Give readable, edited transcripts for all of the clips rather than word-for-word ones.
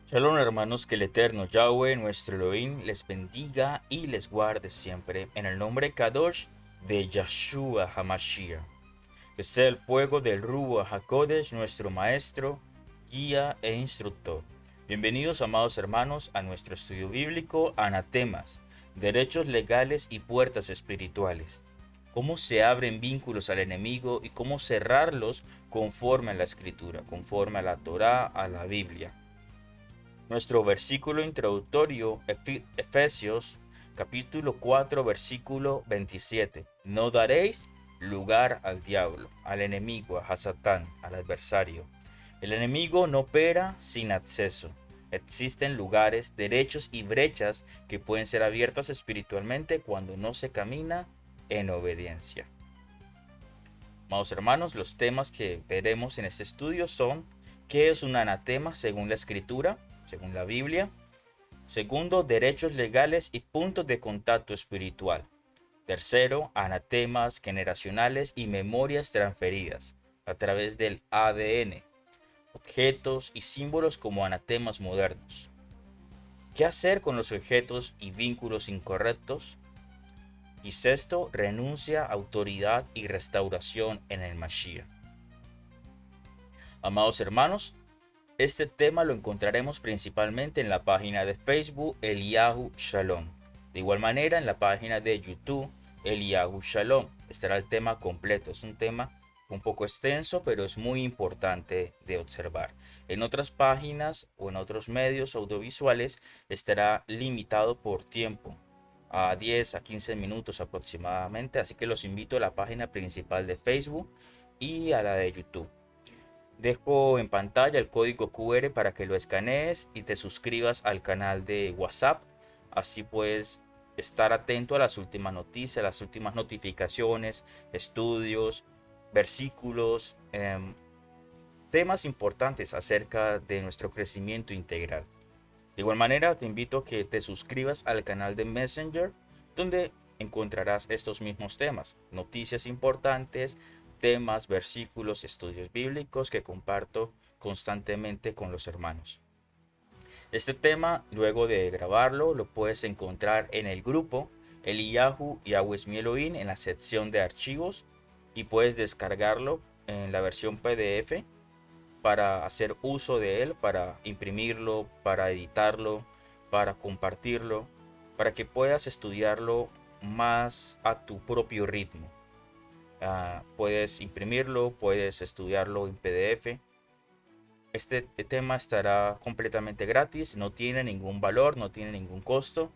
Shalom hermanos, que el eterno Yahweh, nuestro Elohim, les bendiga y les guarde siempre, en el nombre Kadosh de Yahshua HaMashiach. Que sea el fuego del Ruach HaKodesh, nuestro maestro, guía e instructor. Bienvenidos, amados hermanos, a nuestro estudio bíblico Anatemas, derechos legales y puertas espirituales. Cómo se abren vínculos al enemigo y cómo cerrarlos conforme a la Escritura, conforme a la Torá, a la Biblia. Nuestro versículo introductorio, Efesios capítulo 4, versículo 27. No daréis lugar al diablo, al enemigo, a Satán, al adversario. El enemigo no opera sin acceso. Existen lugares, derechos y brechas que pueden ser abiertas espiritualmente cuando no se camina en obediencia. Amados hermanos, los temas que veremos en este estudio son: ¿qué es un anatema según la Escritura, según la Biblia? Segundo, derechos legales y puntos de contacto espiritual. Tercero, anatemas generacionales y memorias transferidas a través del ADN, objetos y símbolos como anatemas modernos. ¿Qué hacer con los objetos y vínculos incorrectos? Y sexto, renuncia, autoridad y restauración en el Mashiach. Amados hermanos, este tema lo encontraremos principalmente en la página de Facebook Eliyahu Shalom. De igual manera, en la página de YouTube Eliyahu Shalom estará el tema completo. Es un tema un poco extenso, pero es muy importante de observar. En otras páginas o en otros medios audiovisuales estará limitado por tiempo, a 10 a 15 minutos aproximadamente. Así que los invito a la página principal de Facebook y a la de YouTube. Dejo en pantalla el código QR para que lo escanees y te suscribas al canal de WhatsApp. Así puedes estar atento a las últimas noticias, las últimas notificaciones, estudios, versículos, temas importantes acerca de nuestro crecimiento integral. De igual manera, te invito a que te suscribas al canal de Messenger, donde encontrarás estos mismos temas, noticias importantes, temas, versículos, estudios bíblicos que comparto constantemente con los hermanos. Este tema, luego de grabarlo, lo puedes encontrar en el grupo Eliyahu Yahweh es mi Elohim en la sección de archivos, y puedes descargarlo en la versión PDF para hacer uso de él, para imprimirlo, para editarlo, para compartirlo, para que puedas estudiarlo más a tu propio ritmo. Puedes imprimirlo, puedes estudiarlo en PDF. Este tema estará completamente gratis, no tiene ningún valor, no tiene ningún costo.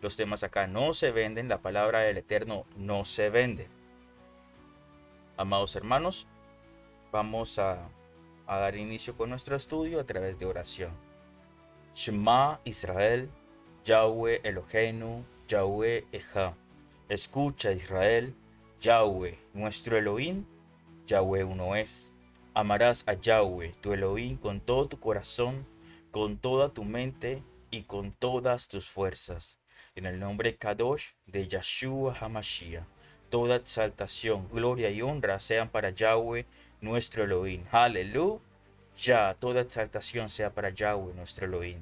Los temas acá no se venden, la palabra del Eterno no se vende. Amados hermanos, vamos a dar inicio con nuestro estudio a través de oración. Shema Israel, Yahweh Eloheinu, Yahweh Echad. Escucha Israel, Yahweh nuestro Elohim, Yahweh uno es. Amarás a Yahweh tu Elohim con todo tu corazón, con toda tu mente y con todas tus fuerzas. En el nombre Kadosh de Yahshua HaMashiach, toda exaltación, gloria y honra sean para Yahweh nuestro Elohim. Aleluya. Ya toda exaltación sea para Yahweh nuestro Elohim.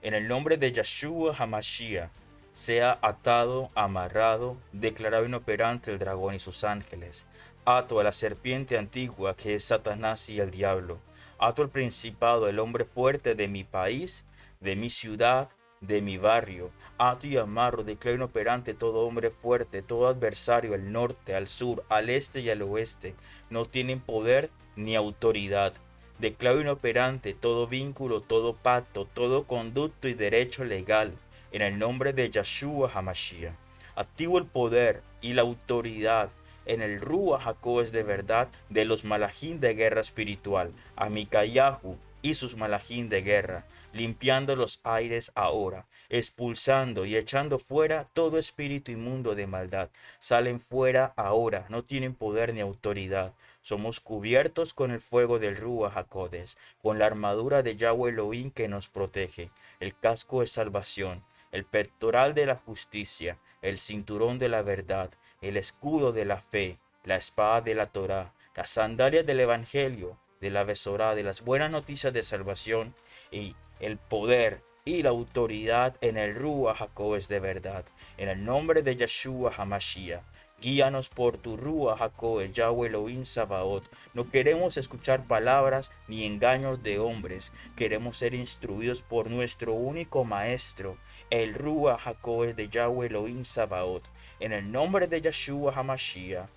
En el nombre de Yahshua HaMashiach, sea atado, amarrado, declarado inoperante el dragón y sus ángeles. Ato a la serpiente antigua que es Satanás y el diablo. Ato al principado, el hombre fuerte de mi país, de mi ciudad, de mi barrio. Ato y amarro, declaro inoperante todo hombre fuerte, todo adversario al norte, al sur, al este y al oeste. No tienen poder ni autoridad. Declaro inoperante todo vínculo, todo pacto, todo conducto y derecho legal, en el nombre de Yahshua HaMashiach. Activo el poder y la autoridad en el Ruach HaKodesh de verdad de los malajín de guerra espiritual, a Mikayahu y sus malajín de guerra, limpiando los aires ahora, expulsando y echando fuera todo espíritu inmundo de maldad. Salen fuera ahora, no tienen poder ni autoridad. Somos cubiertos con el fuego del Ruach HaKodesh, con la armadura de Yahweh Elohim que nos protege, el casco de salvación, el pectoral de la justicia, el cinturón de la verdad, el escudo de la fe, la espada de la Torá, las sandalias del Evangelio, de la Besorá, de las buenas noticias de salvación, y el poder y la autoridad en el Ruach HaKodesh de verdad. En el nombre de Yeshua HaMashiach. Guíanos por tu Ruach HaKodesh, Yahweh Elohim Sabaoth. No queremos escuchar palabras ni engaños de hombres. Queremos ser instruidos por nuestro único Maestro, el Ruach HaKodesh de Yahweh Elohim Sabaoth. En el nombre de Yeshua HaMashiach.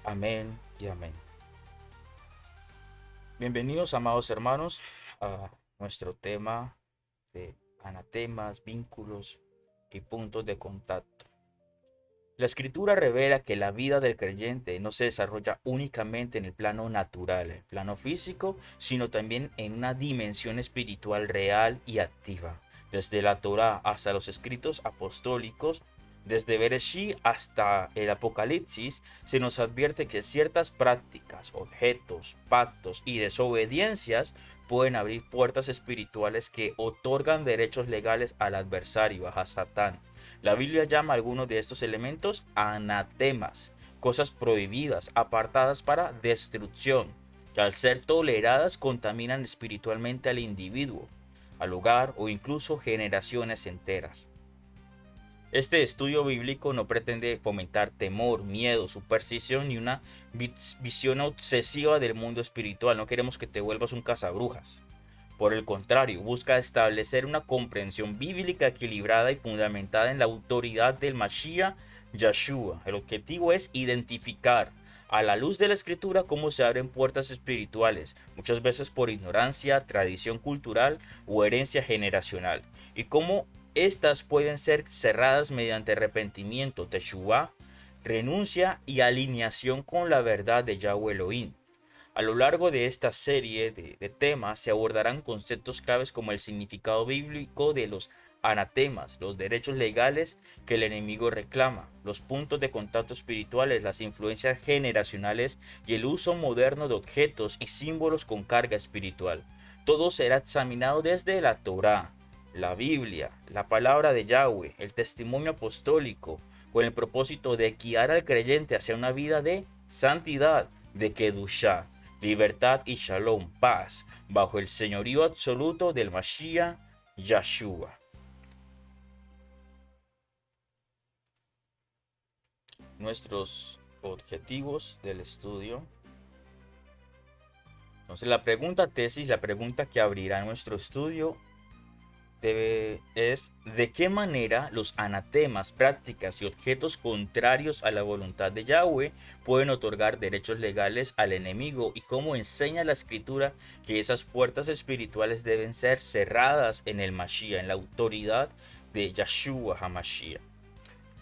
Amén y amén. Bienvenidos, amados hermanos, a nuestro tema de anatemas, vínculos y puntos de contacto. La escritura revela que la vida del creyente no se desarrolla únicamente en el plano natural, el plano físico, sino también en una dimensión espiritual real y activa. Desde la Torá hasta los escritos apostólicos, desde Bereshit hasta el Apocalipsis, se nos advierte que ciertas prácticas, objetos, pactos y desobediencias pueden abrir puertas espirituales que otorgan derechos legales al adversario, a Satán. La Biblia llama a algunos de estos elementos anatemas, cosas prohibidas, apartadas para destrucción, que al ser toleradas contaminan espiritualmente al individuo, al hogar o incluso generaciones enteras. Este estudio bíblico no pretende fomentar temor, miedo, superstición ni una visión obsesiva del mundo espiritual. No queremos que te vuelvas un cazabrujas. Por el contrario, busca establecer una comprensión bíblica equilibrada y fundamentada en la autoridad del Mashiach Yeshua. El objetivo es identificar a la luz de la escritura cómo se abren puertas espirituales, muchas veces por ignorancia, tradición cultural o herencia generacional, y cómo estas pueden ser cerradas mediante arrepentimiento, teshuvá, renuncia y alineación con la verdad de Yahweh Elohim. A lo largo de esta serie de temas se abordarán conceptos claves como el significado bíblico de los anatemas, los derechos legales que el enemigo reclama, los puntos de contacto espirituales, las influencias generacionales y el uso moderno de objetos y símbolos con carga espiritual. Todo será examinado desde la Torá, la Biblia, la palabra de Yahweh, el testimonio apostólico, con el propósito de guiar al creyente hacia una vida de santidad, de Kedushá, libertad y shalom, paz, bajo el señorío absoluto del Mashiach Yeshua. Nuestros objetivos del estudio. Entonces, la pregunta tesis, la pregunta que abrirá nuestro estudio es de qué manera los anatemas, prácticas y objetos contrarios a la voluntad de Yahweh pueden otorgar derechos legales al enemigo y cómo enseña la escritura que esas puertas espirituales deben ser cerradas en el Mashiach, en la autoridad de Yeshua HaMashiach.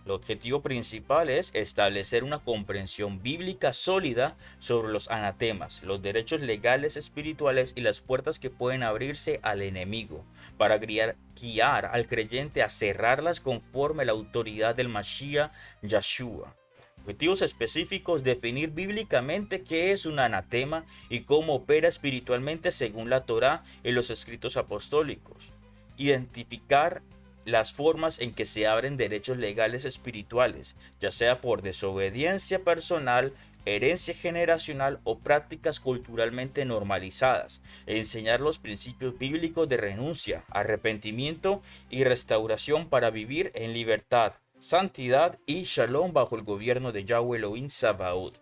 El objetivo principal es establecer una comprensión bíblica sólida sobre los anatemas, los derechos legales espirituales y las puertas que pueden abrirse al enemigo, para guiar al creyente a cerrarlas conforme a la autoridad del Mashiach Yeshua. Objetivos específicos: definir bíblicamente qué es un anatema y cómo opera espiritualmente según la Torá y los escritos apostólicos. Identificar las formas en que se abren derechos legales espirituales, ya sea por desobediencia personal, herencia generacional o prácticas culturalmente normalizadas, e enseñar los principios bíblicos de renuncia, arrepentimiento y restauración para vivir en libertad, santidad y shalom bajo el gobierno de Yahweh Elohim Sabaoth.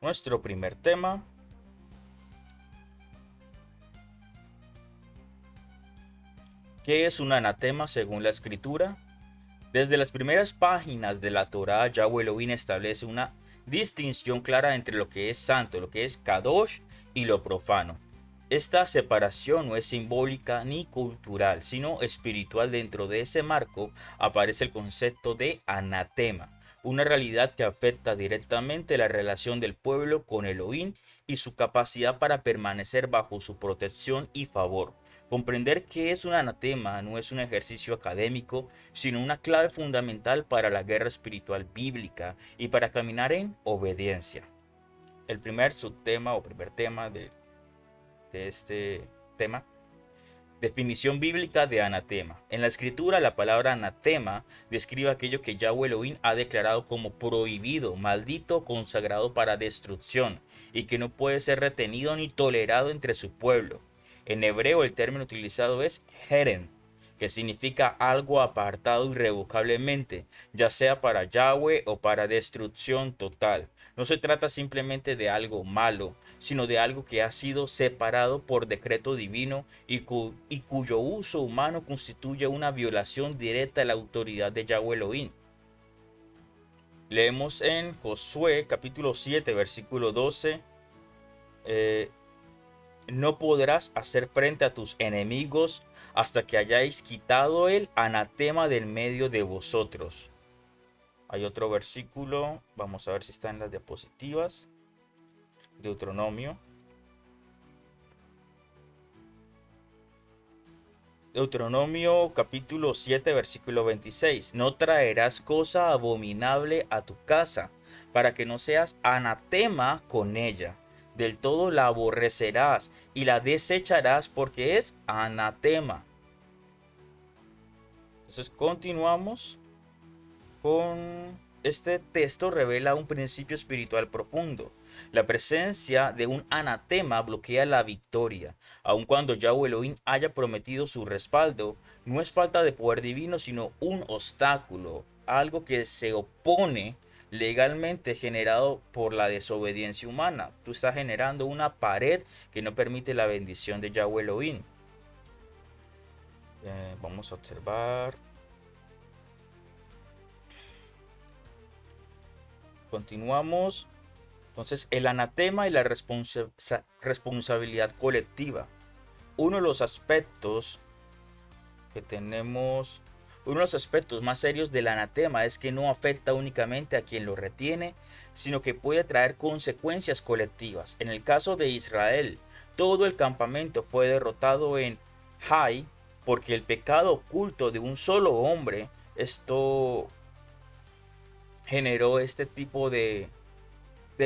Nuestro primer tema: ¿qué es un anatema según la escritura? Desde las primeras páginas de la Torá, Yahweh Elohim establece una distinción clara entre lo que es santo, lo que es kadosh, y lo profano. Esta separación no es simbólica ni cultural, sino espiritual. Dentro de ese marco aparece el concepto de anatema, una realidad que afecta directamente la relación del pueblo con Elohim y su capacidad para permanecer bajo su protección y favor. Comprender qué es un anatema no es un ejercicio académico, sino una clave fundamental para la guerra espiritual bíblica y para caminar en obediencia. El primer subtema o primer tema de este tema Definición bíblica de anatema. En la escritura, la palabra anatema describe aquello que Yahweh Elohim ha declarado como prohibido, maldito, consagrado para destrucción, y que no puede ser retenido ni tolerado entre su pueblo. En hebreo, el término utilizado es heren, que significa algo apartado irrevocablemente, ya sea para Yahweh o para destrucción total. No se trata simplemente de algo malo, sino de algo que ha sido separado por decreto divino y cuyo uso humano constituye una violación directa a la autoridad de Yahweh Elohim. Leemos en Josué capítulo 7 versículo 12. No podrás hacer frente a tus enemigos hasta que hayáis quitado el anatema del medio de vosotros. Hay otro versículo, vamos a ver si está en las diapositivas. Deuteronomio. Deuteronomio capítulo 7 versículo 26. No traerás cosa abominable a tu casa, para que no seas anatema con ella. Del todo la aborrecerás y la desecharás porque es anatema. Entonces continuamos con este texto. Revela un principio espiritual profundo. La presencia de un anatema bloquea la victoria. Aun cuando Yahweh Elohim haya prometido su respaldo, no es falta de poder divino, sino un obstáculo, algo que se opone legalmente generado por la desobediencia humana. Tú estás generando una pared que no permite la bendición de Yahweh Elohim. Vamos a observar. Continuamos. Entonces, el anatema y la responsabilidad colectiva. Uno de los aspectos que tenemos, uno de los aspectos más serios del anatema es que no afecta únicamente a quien lo retiene, sino que puede traer consecuencias colectivas. En el caso de Israel, todo el campamento fue derrotado en Hai porque el pecado oculto de un solo hombre, esto generó este tipo de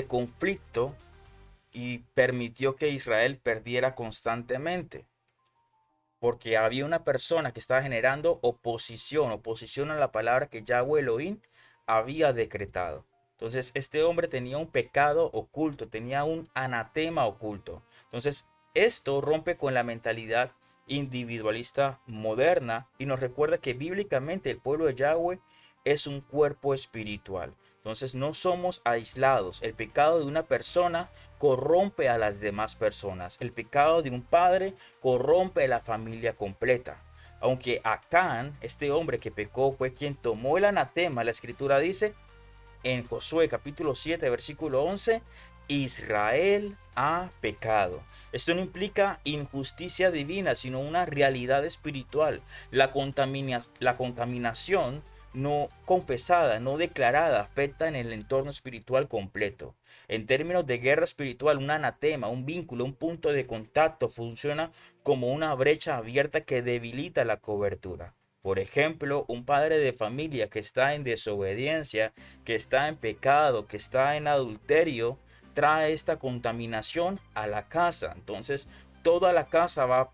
conflicto y permitió que Israel perdiera constantemente, porque había una persona que estaba generando oposición a la palabra que Yahweh Elohim había decretado. Entonces este hombre tenía un pecado oculto, tenía un anatema oculto. Entonces esto rompe con la mentalidad individualista moderna y nos recuerda que bíblicamente el pueblo de Yahweh es un cuerpo espiritual. Entonces no somos aislados. El pecado de una persona corrompe a las demás personas. El pecado de un padre corrompe a la familia completa. Aunque Acán, este hombre que pecó, fue quien tomó el anatema, la escritura dice en Josué capítulo 7 versículo 11, Israel ha pecado. Esto no implica injusticia divina, sino una realidad espiritual. La contaminación no confesada, no declarada, afecta en el entorno espiritual completo. En términos de guerra espiritual, un anatema, un vínculo, un punto de contacto funciona como una brecha abierta que debilita la cobertura. Por ejemplo, un padre de familia que está en desobediencia, que está en pecado, que está en adulterio, trae esta contaminación a la casa. Entonces, toda la casa va a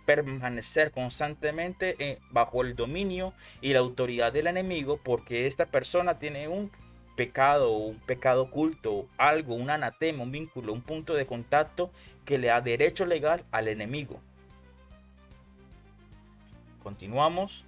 permanecer constantemente bajo el dominio y la autoridad del enemigo, porque esta persona tiene un pecado oculto, algo, un anatema, un vínculo, un punto de contacto que le da derecho legal al enemigo. Continuamos.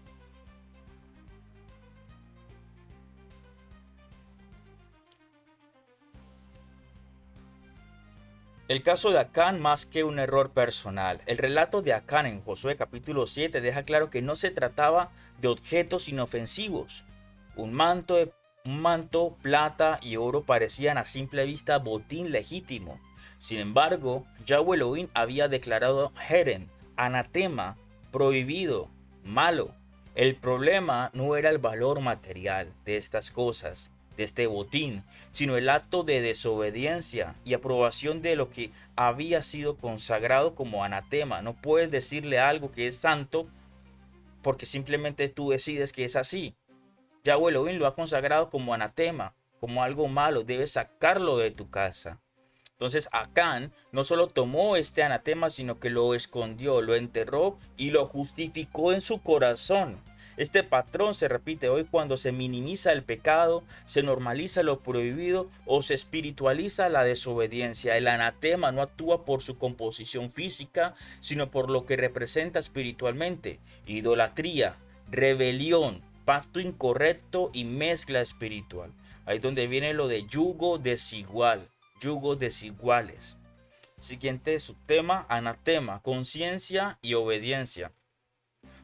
El caso de Acán más que un error personal. El relato de Acán en Josué capítulo 7 deja claro que no se trataba de objetos inofensivos. Un manto, plata y oro parecían a simple vista botín legítimo. Sin embargo, Yahweh Elohim había declarado heren, anatema, prohibido, malo. El problema no era el valor material de estas cosas, de este botín, sino el acto de desobediencia y aprobación de lo que había sido consagrado como anatema. No puedes decirle algo que es santo porque simplemente tú decides que es así. Yahweh Elohim lo ha consagrado como anatema, como algo malo. Debes sacarlo de tu casa. Entonces Acán no solo tomó este anatema, sino que lo escondió, lo enterró y lo justificó en su corazón. Este patrón se repite hoy cuando se minimiza el pecado, se normaliza lo prohibido o se espiritualiza la desobediencia. El anatema no actúa por su composición física, sino por lo que representa espiritualmente: idolatría, rebelión, pacto incorrecto y mezcla espiritual. Ahí es donde viene lo de yugo desigual, yugos desiguales. Siguiente subtema: anatema, conciencia y obediencia.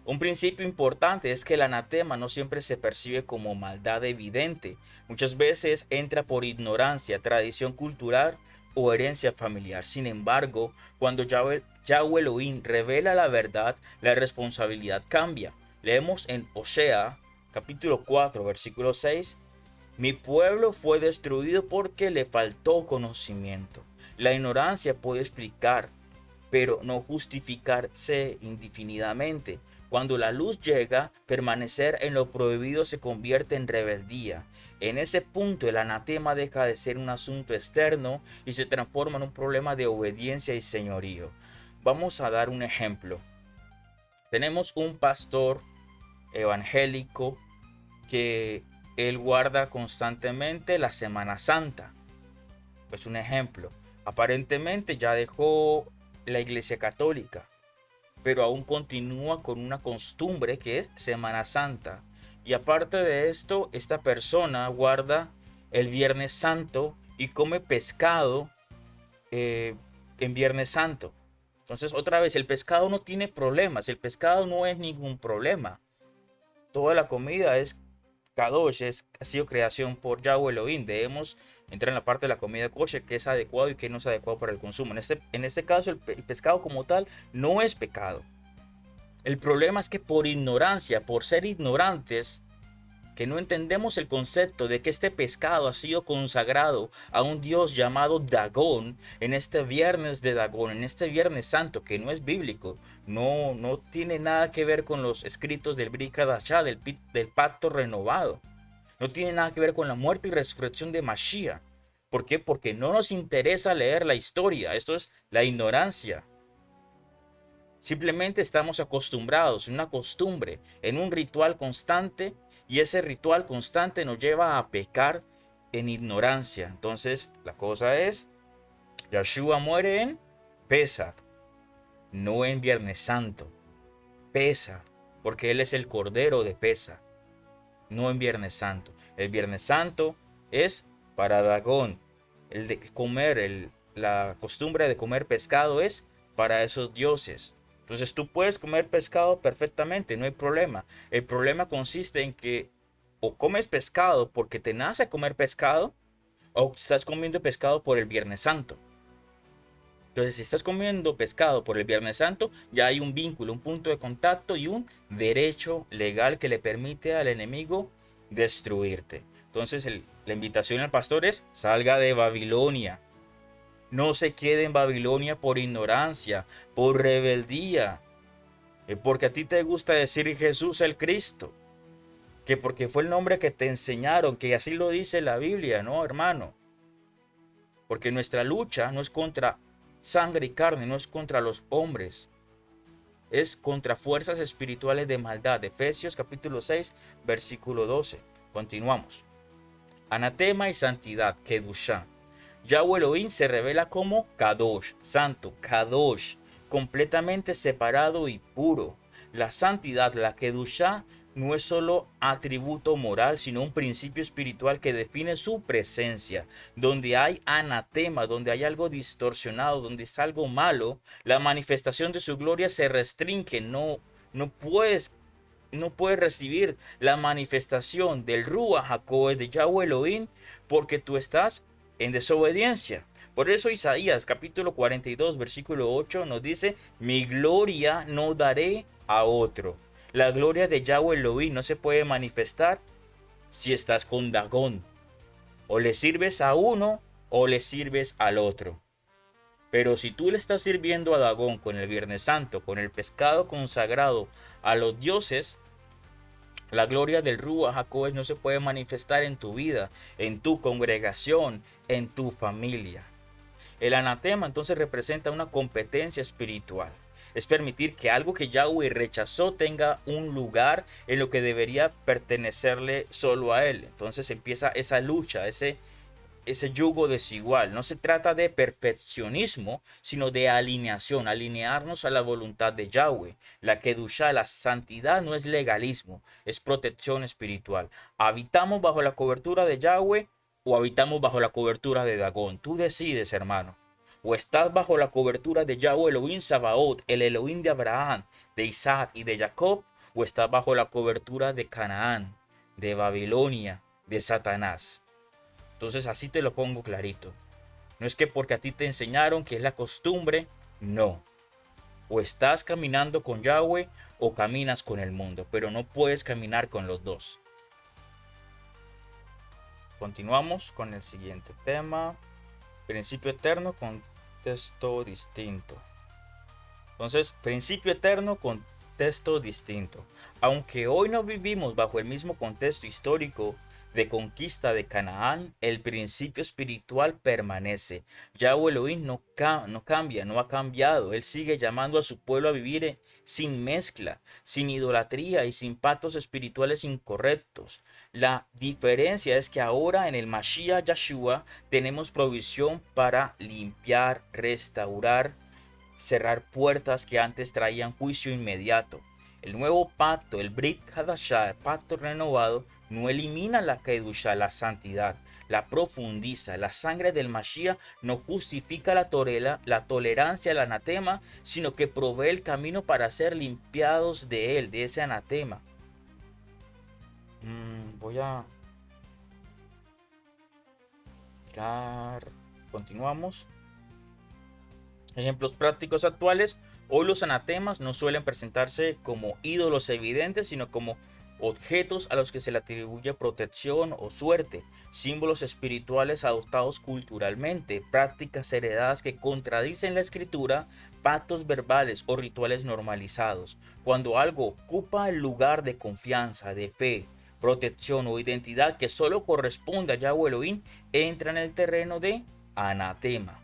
Un principio importante es que el anatema no siempre se percibe como maldad evidente. Muchas veces entra por ignorancia, tradición cultural o herencia familiar. Sin embargo, cuando Yahweh Elohim revela la verdad, la responsabilidad cambia. Leemos en Osea capítulo 4 versículo 6: mi pueblo fue destruido porque le faltó conocimiento. La ignorancia puede explicar, pero no justificarse indefinidamente. Cuando la luz llega, permanecer en lo prohibido se convierte en rebeldía. En ese punto el anatema deja de ser un asunto externo y se transforma en un problema de obediencia y señorío. Vamos a dar un ejemplo. Tenemos un pastor evangélico que él guarda constantemente la Semana Santa. Es un ejemplo. Aparentemente ya dejó la Iglesia Católica, pero aún continúa con una costumbre que es Semana Santa. Y aparte de esto, esta persona guarda el Viernes Santo y come pescado en Viernes Santo. Entonces, otra vez, el pescado no tiene problemas, el pescado no es ningún problema. Toda la comida es Kadosh, ha sido creación por Yahweh Elohim. Debemos entrar en la parte de la comida kosher, que es adecuado y que no es adecuado para el consumo. En este caso, el pescado como tal no es pecado. El problema es que por ignorancia, por ser ignorantes, que no entendemos el concepto de que este pescado ha sido consagrado a un dios llamado Dagón en este viernes de Dagón, en este Viernes Santo, que no es bíblico, no tiene nada que ver con los escritos del Brit Hadashah, del pacto renovado, no tiene nada que ver con la muerte y resurrección de Mashiach. ¿Por qué? Porque no nos interesa leer la historia. Esto es la ignorancia. Simplemente estamos acostumbrados en una costumbre, en un ritual constante, y ese ritual constante nos lleva a pecar en ignorancia. Entonces, la cosa es, Yeshua muere en Pesach, no en Viernes Santo. Pesach, porque Él es el Cordero de Pesach, no en Viernes Santo. El Viernes Santo es para Dagón. El de comer, la costumbre de comer pescado es para esos dioses. Entonces tú puedes comer pescado perfectamente, no hay problema. El problema consiste en que o comes pescado porque te nace comer pescado, o estás comiendo pescado por el Viernes Santo. Entonces si estás comiendo pescado por el Viernes Santo, ya hay un vínculo, un punto de contacto y un derecho legal que le permite al enemigo destruirte. Entonces la invitación al pastor es: salga de Babilonia. No se quede en Babilonia por ignorancia, por rebeldía. Porque a ti te gusta decir Jesús el Cristo. Que porque fue el nombre que te enseñaron, que así lo dice la Biblia, ¿no, hermano? Porque nuestra lucha no es contra sangre y carne, no es contra los hombres. Es contra fuerzas espirituales de maldad. Efesios capítulo 6, versículo 12. Continuamos. Anatema y santidad, Kedushá. Yahweh Elohim se revela como Kadosh, santo, Kadosh, completamente separado y puro. La santidad, la Kedushá, no es solo atributo moral, sino un principio espiritual que define su presencia. Donde hay anatema, donde hay algo distorsionado, donde está algo malo, la manifestación de su gloria se restringe. No puedes recibir la manifestación del Ruach HaKodesh de Yahweh Elohim porque tú estás en desobediencia. Por eso Isaías capítulo 42 versículo 8 nos dice: mi gloria no daré a otro. La gloria de Yahweh Elohim no se puede manifestar si estás con Dagón. O le sirves a uno o le sirves al otro. Pero si tú le estás sirviendo a Dagón con el Viernes Santo, con el pescado consagrado a los dioses, la gloria del Ruach HaKodesh no se puede manifestar en tu vida, en tu congregación, en tu familia. El anatema entonces representa una competencia espiritual. Es permitir que algo que Yahweh rechazó tenga un lugar en lo que debería pertenecerle solo a él. Entonces empieza esa lucha, ese yugo desigual. No se trata de perfeccionismo, sino de alineación, alinearnos a la voluntad de Yahweh. La Kedushá, la santidad, no es legalismo, es protección espiritual. ¿Habitamos bajo la cobertura de Yahweh o habitamos bajo la cobertura de Dagón? Tú decides, hermano. O estás bajo la cobertura de Yahweh Elohim Sabaoth, el Elohim de Abraham, de Isaac y de Jacob, o estás bajo la cobertura de Canaán, de Babilonia, de Satanás. Entonces así te lo pongo clarito. No es que porque a ti te enseñaron que es la costumbre, no. O estás caminando con Yahweh o caminas con el mundo, pero no puedes caminar con los dos. Continuamos con el siguiente tema. Principio eterno, contexto distinto. Entonces, principio eterno, contexto distinto. Aunque hoy no vivimos bajo el mismo contexto histórico de conquista de Canaán, el principio espiritual permanece. Yahweh Elohim no cambia, no ha cambiado. Él sigue llamando a su pueblo a vivir sin mezcla, sin idolatría y sin pactos espirituales incorrectos. La diferencia es que ahora en el Mashiach Yahshua tenemos provisión para limpiar, restaurar, cerrar puertas que antes traían juicio inmediato. El nuevo pacto, el Brit Hadashah, el pacto renovado, no elimina la Kedushá, la santidad, la profundiza. La sangre del Mashiach no justifica la tolerancia al anatema, sino que provee el camino para ser limpiados de él, de ese anatema. Voy a mirar. Continuamos. Ejemplos prácticos actuales. Hoy los anatemas no suelen presentarse como ídolos evidentes, sino como objetos a los que se le atribuye protección o suerte, símbolos espirituales adoptados culturalmente, prácticas heredadas que contradicen la escritura, pactos verbales o rituales normalizados. Cuando algo ocupa el lugar de confianza, de fe, protección o identidad que solo corresponde a Yahweh Elohim, entra en el terreno de anatema.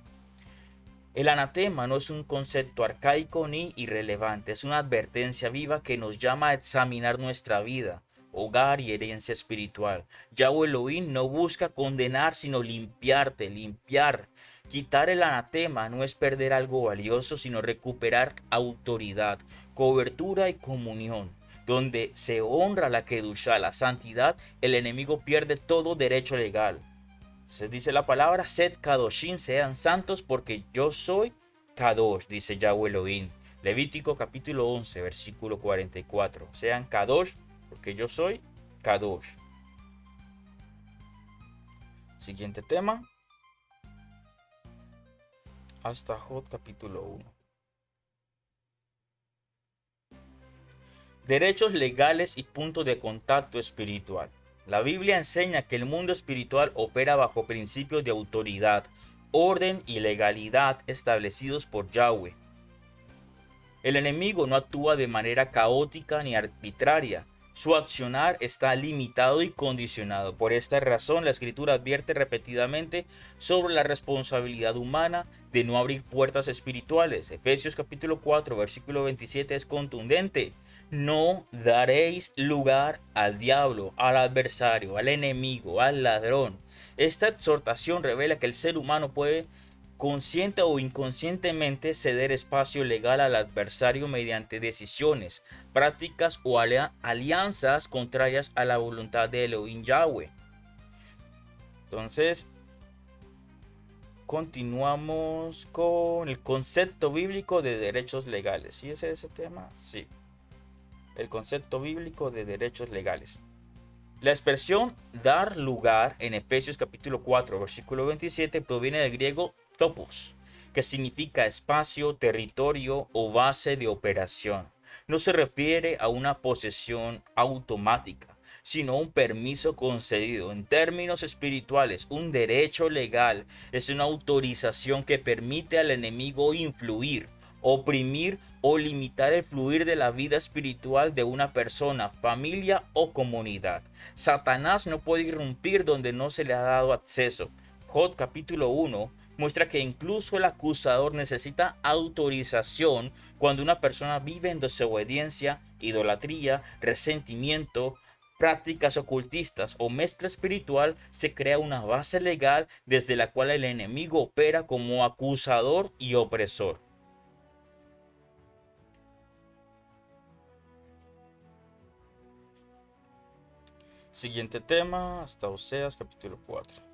El anatema no es un concepto arcaico ni irrelevante, es una advertencia viva que nos llama a examinar nuestra vida, hogar y herencia espiritual. Yahweh Elohim no busca condenar, sino limpiarte, limpiar. Quitar el anatema no es perder algo valioso, sino recuperar autoridad, cobertura y comunión. Donde se honra la Kedushá, la santidad, el enemigo pierde todo derecho legal. Se dice la palabra, Sed Kadoshim, sean santos porque yo soy Kadosh, dice Yahweh Elohim. Levítico capítulo 11, versículo 44. Sean Kadosh porque yo soy Kadosh. Siguiente tema. Hasta Jod capítulo 1. Derechos legales y puntos de contacto espiritual. La Biblia enseña que el mundo espiritual opera bajo principios de autoridad, orden y legalidad establecidos por Yahweh. El enemigo no actúa de manera caótica ni arbitraria. Su accionar está limitado y condicionado. Por esta razón, la Escritura advierte repetidamente sobre la responsabilidad humana de no abrir puertas espirituales. Efesios capítulo 4, versículo 27 es contundente. No daréis lugar al diablo, al adversario, al enemigo, al ladrón. Esta exhortación revela que el ser humano puede consciente o inconscientemente ceder espacio legal al adversario mediante decisiones, prácticas o alianzas contrarias a la voluntad de Elohim Yahweh. Entonces, continuamos con el concepto bíblico de derechos legales. ¿Sí es ese tema? Sí. El concepto bíblico de derechos legales. La expresión dar lugar en Efesios capítulo 4, versículo 27 proviene del griego topos, que significa espacio, territorio o base de operación. No se refiere a una posesión automática, sino un permiso concedido. En términos espirituales, un derecho legal es una autorización que permite al enemigo influir, oprimir o limitar el fluir de la vida espiritual de una persona, familia o comunidad. Satanás no puede irrumpir donde no se le ha dado acceso. Jod capítulo 1 muestra que incluso el acusador necesita autorización cuando una persona vive en desobediencia, idolatría, resentimiento, prácticas ocultistas o mezcla espiritual. Se crea una base legal desde la cual el enemigo opera como acusador y opresor. Siguiente tema, hasta Oseas capítulo 4.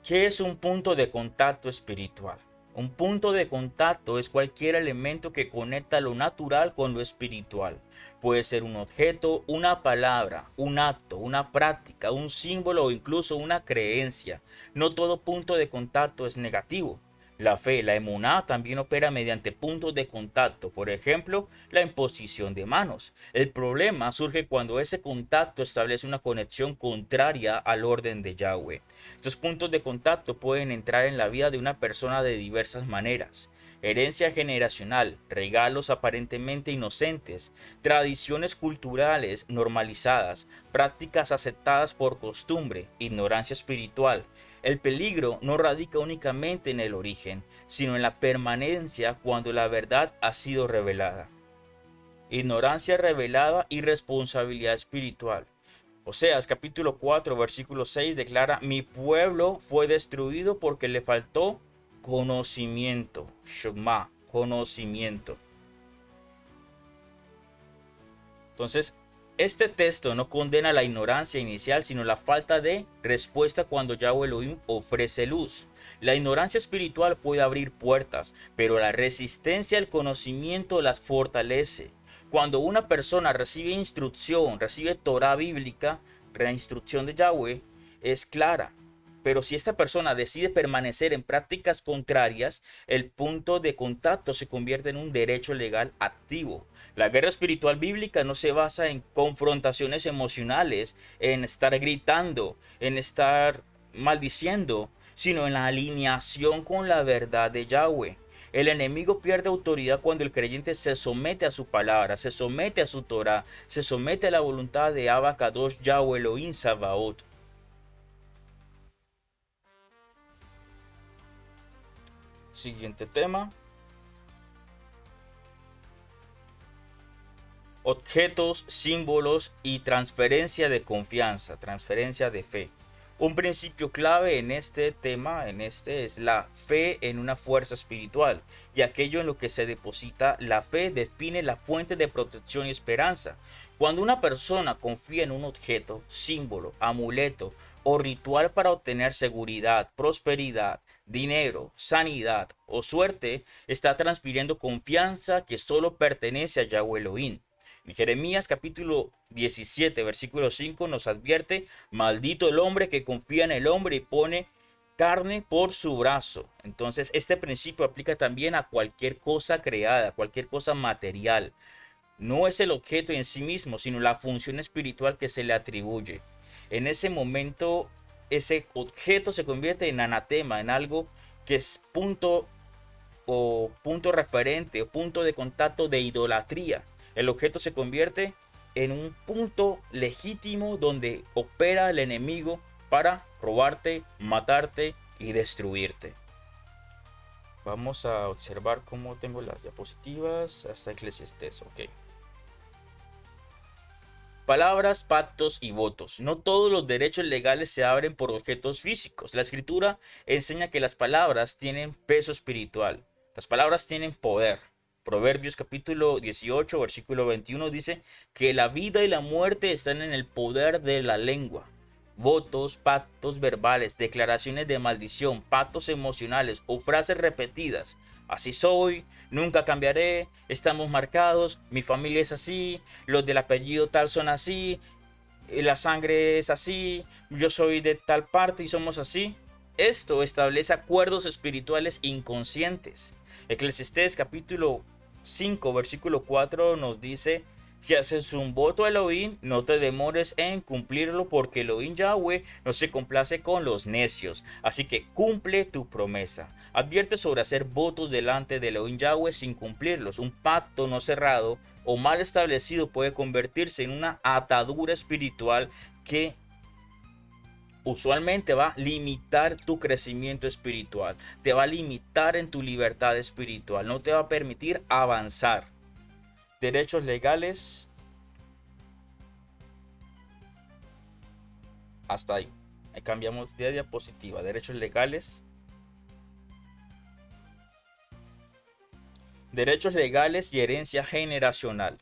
¿Qué es un punto de contacto espiritual? Un punto de contacto es cualquier elemento que conecta lo natural con lo espiritual. Puede ser un objeto, una palabra, un acto, una práctica, un símbolo o incluso una creencia. No todo punto de contacto es negativo. La fe, la emuná, también opera mediante puntos de contacto, por ejemplo, la imposición de manos. El problema surge cuando ese contacto establece una conexión contraria al orden de Yahweh. Estos puntos de contacto pueden entrar en la vida de una persona de diversas maneras. Herencia generacional, regalos aparentemente inocentes, tradiciones culturales normalizadas, prácticas aceptadas por costumbre, ignorancia espiritual. El peligro no radica únicamente en el origen, sino en la permanencia cuando la verdad ha sido revelada. Ignorancia revelada y responsabilidad espiritual. Oseas capítulo 4 versículo 6 declara: mi pueblo fue destruido porque le faltó conocimiento. Shema, conocimiento. Entonces, este texto no condena la ignorancia inicial, sino la falta de respuesta cuando Yahweh Elohim ofrece luz. La ignorancia espiritual puede abrir puertas, pero la resistencia al conocimiento las fortalece. Cuando una persona recibe instrucción, recibe Torah bíblica, la instrucción de Yahweh es clara. Pero si esta persona decide permanecer en prácticas contrarias, el punto de contacto se convierte en un derecho legal activo. La guerra espiritual bíblica no se basa en confrontaciones emocionales, en estar gritando, en estar maldiciendo, sino en la alineación con la verdad de Yahweh. El enemigo pierde autoridad cuando el creyente se somete a su palabra, se somete a su Torah, se somete a la voluntad de Abba Kadosh Yahweh Elohim Sabaoth. Siguiente tema. Objetos, símbolos y transferencia de confianza, transferencia de fe. Un principio clave en este tema, es la fe en una fuerza espiritual, y aquello en lo que se deposita la fe define la fuente de protección y esperanza. Cuando una persona confía en un objeto, símbolo, amuleto o ritual para obtener seguridad, prosperidad, dinero, sanidad o suerte, está transfiriendo confianza que solo pertenece a Yahweh Elohim. En Jeremías capítulo 17, versículo 5 nos advierte: maldito el hombre que confía en el hombre y pone carne por su brazo. Entonces este principio aplica también a cualquier cosa creada, cualquier cosa material. No es el objeto en sí mismo, sino la función espiritual que se le atribuye. En ese momento, ese objeto se convierte en anatema, en algo que es punto referente o punto de contacto de idolatría. El objeto se convierte en un punto legítimo donde opera el enemigo para robarte, matarte y destruirte. Vamos a observar cómo tengo las diapositivas hasta Eclesiastés. Ok. Palabras, pactos y votos. No todos los derechos legales se abren por objetos físicos. La escritura enseña que las palabras tienen peso espiritual. Las palabras tienen poder. Proverbios capítulo 18, versículo 21 dice que la vida y la muerte están en el poder de la lengua. Votos, pactos verbales, declaraciones de maldición, pactos emocionales o frases repetidas. Así soy, nunca cambiaré, estamos marcados, mi familia es así, los del apellido tal son así, la sangre es así, yo soy de tal parte y somos así. Esto establece acuerdos espirituales inconscientes. Eclesiastés capítulo 5 versículo 4 nos dice: si haces un voto a Elohim, no te demores en cumplirlo, porque Elohim Yahweh no se complace con los necios. Así que cumple tu promesa. Advierte sobre hacer votos delante de Elohim Yahweh sin cumplirlos. Un pacto no cerrado o mal establecido puede convertirse en una atadura espiritual que usualmente va a limitar tu crecimiento espiritual, te va a limitar en tu libertad espiritual, no te va a permitir avanzar. Derechos legales, hasta ahí. Ahí cambiamos de diapositiva. Derechos legales. Derechos legales y herencia generacional.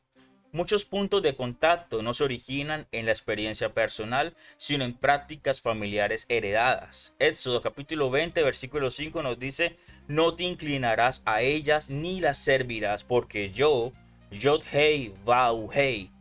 Muchos puntos de contacto no se originan en la experiencia personal, sino en prácticas familiares heredadas. Éxodo capítulo 20, versículo 5 nos dice: no te inclinarás a ellas ni las servirás, porque yo, Yod-Hei, Vau-Hei,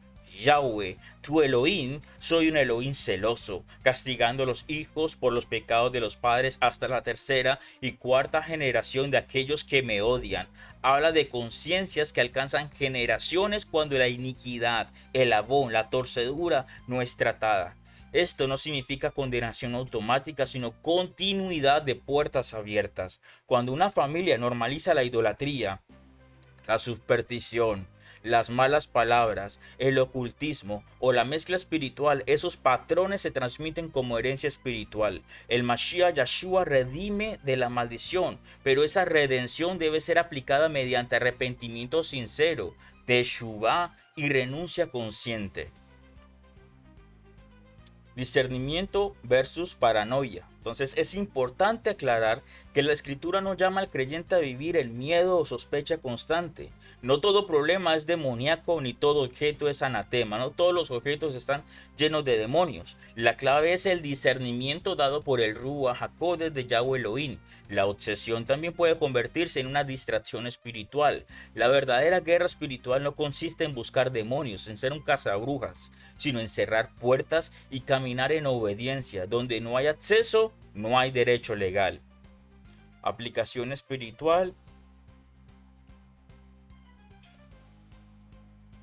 Yahweh, tu Elohim, soy un Elohim celoso, castigando a los hijos por los pecados de los padres hasta la tercera y cuarta generación de aquellos que me odian. Habla de conciencias que alcanzan generaciones cuando la iniquidad, el abón, la torcedura no es tratada. Esto no significa condenación automática, sino continuidad de puertas abiertas. Cuando una familia normaliza la idolatría, la superstición, las malas palabras, el ocultismo o la mezcla espiritual, esos patrones se transmiten como herencia espiritual. El Mashiach Yahshua redime de la maldición, pero esa redención debe ser aplicada mediante arrepentimiento sincero, teshuvá y renuncia consciente. Discernimiento versus paranoia. Entonces es importante aclarar que la escritura no llama al creyente a vivir el miedo o sospecha constante. No todo problema es demoníaco ni todo objeto es anatema. No todos los objetos están llenos de demonios. La clave es el discernimiento dado por el Ruach HaKodesh de Yahweh Elohim. La obsesión también puede convertirse en una distracción espiritual. La verdadera guerra espiritual no consiste en buscar demonios, en ser un cazabrujas, sino en cerrar puertas y caminar en obediencia. Donde no hay acceso, no hay derecho legal. Aplicación espiritual.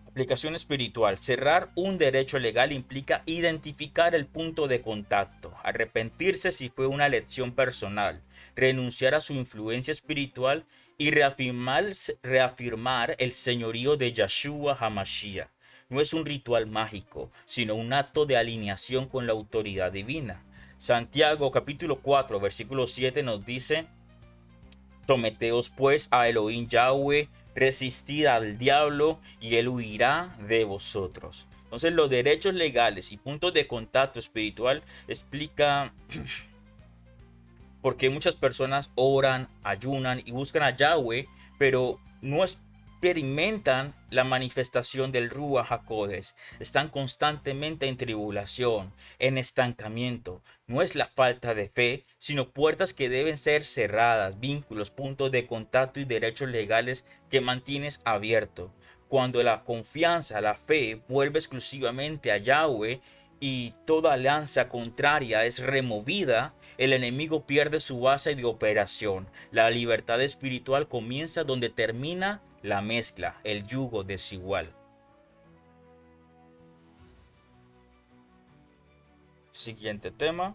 Aplicación espiritual. Cerrar un derecho legal implica identificar el punto de contacto, arrepentirse si fue una elección personal, renunciar a su influencia espiritual y reafirmar el señorío de Yahshua HaMashiach. No es un ritual mágico, sino un acto de alineación con la autoridad divina. Santiago capítulo 4 versículo 7 nos dice: someteos pues a Elohim Yahweh, resistid al diablo y él huirá de vosotros. Entonces los derechos legales y puntos de contacto espiritual explica por qué muchas personas oran, ayunan y buscan a Yahweh, pero no experimentan la manifestación del Ruach HaKodesh. Están constantemente en tribulación, en estancamiento. No es la falta de fe, sino puertas que deben ser cerradas, vínculos, puntos de contacto y derechos legales que mantienes abiertos. Cuando la confianza, la fe vuelve exclusivamente a Yahweh y toda alianza contraria es removida, el enemigo pierde su base de operación. La libertad espiritual comienza donde termina la mezcla, el yugo desigual. Siguiente tema.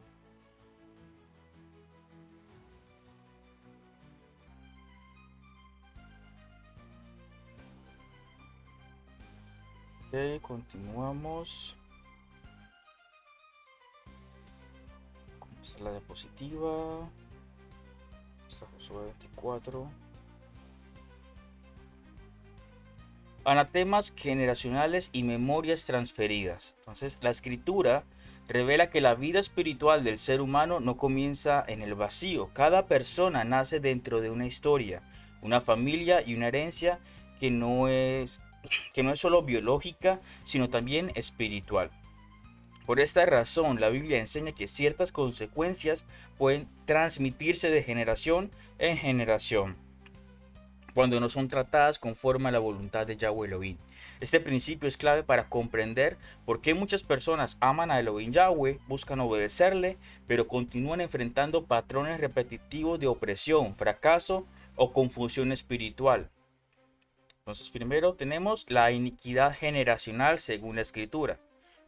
Ok, continuamos. Esta es la diapositiva. Esta Josué 24. Anatemas generacionales y memorias transferidas. Entonces, la escritura revela que la vida espiritual del ser humano no comienza en el vacío. Cada persona nace dentro de una historia, una familia y una herencia que no es solo biológica, sino también espiritual. Por esta razón, la Biblia enseña que ciertas consecuencias pueden transmitirse de generación en generación cuando no son tratadas conforme a la voluntad de Yahweh Elohim. Este principio es clave para comprender por qué muchas personas aman a Elohim Yahweh, buscan obedecerle, pero continúan enfrentando patrones repetitivos de opresión, fracaso o confusión espiritual. Entonces, primero tenemos la iniquidad generacional según la escritura.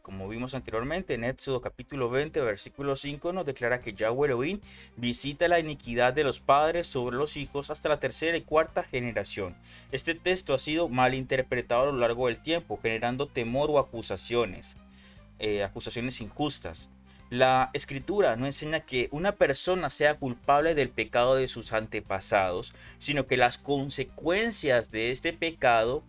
Como vimos anteriormente, en Éxodo capítulo 20, versículo 5 nos declara que Yahweh Elohim visita la iniquidad de los padres sobre los hijos hasta la tercera y cuarta generación. Este texto ha sido mal interpretado a lo largo del tiempo, generando temor o acusaciones injustas. La escritura no enseña que una persona sea culpable del pecado de sus antepasados, sino que las consecuencias de este pecado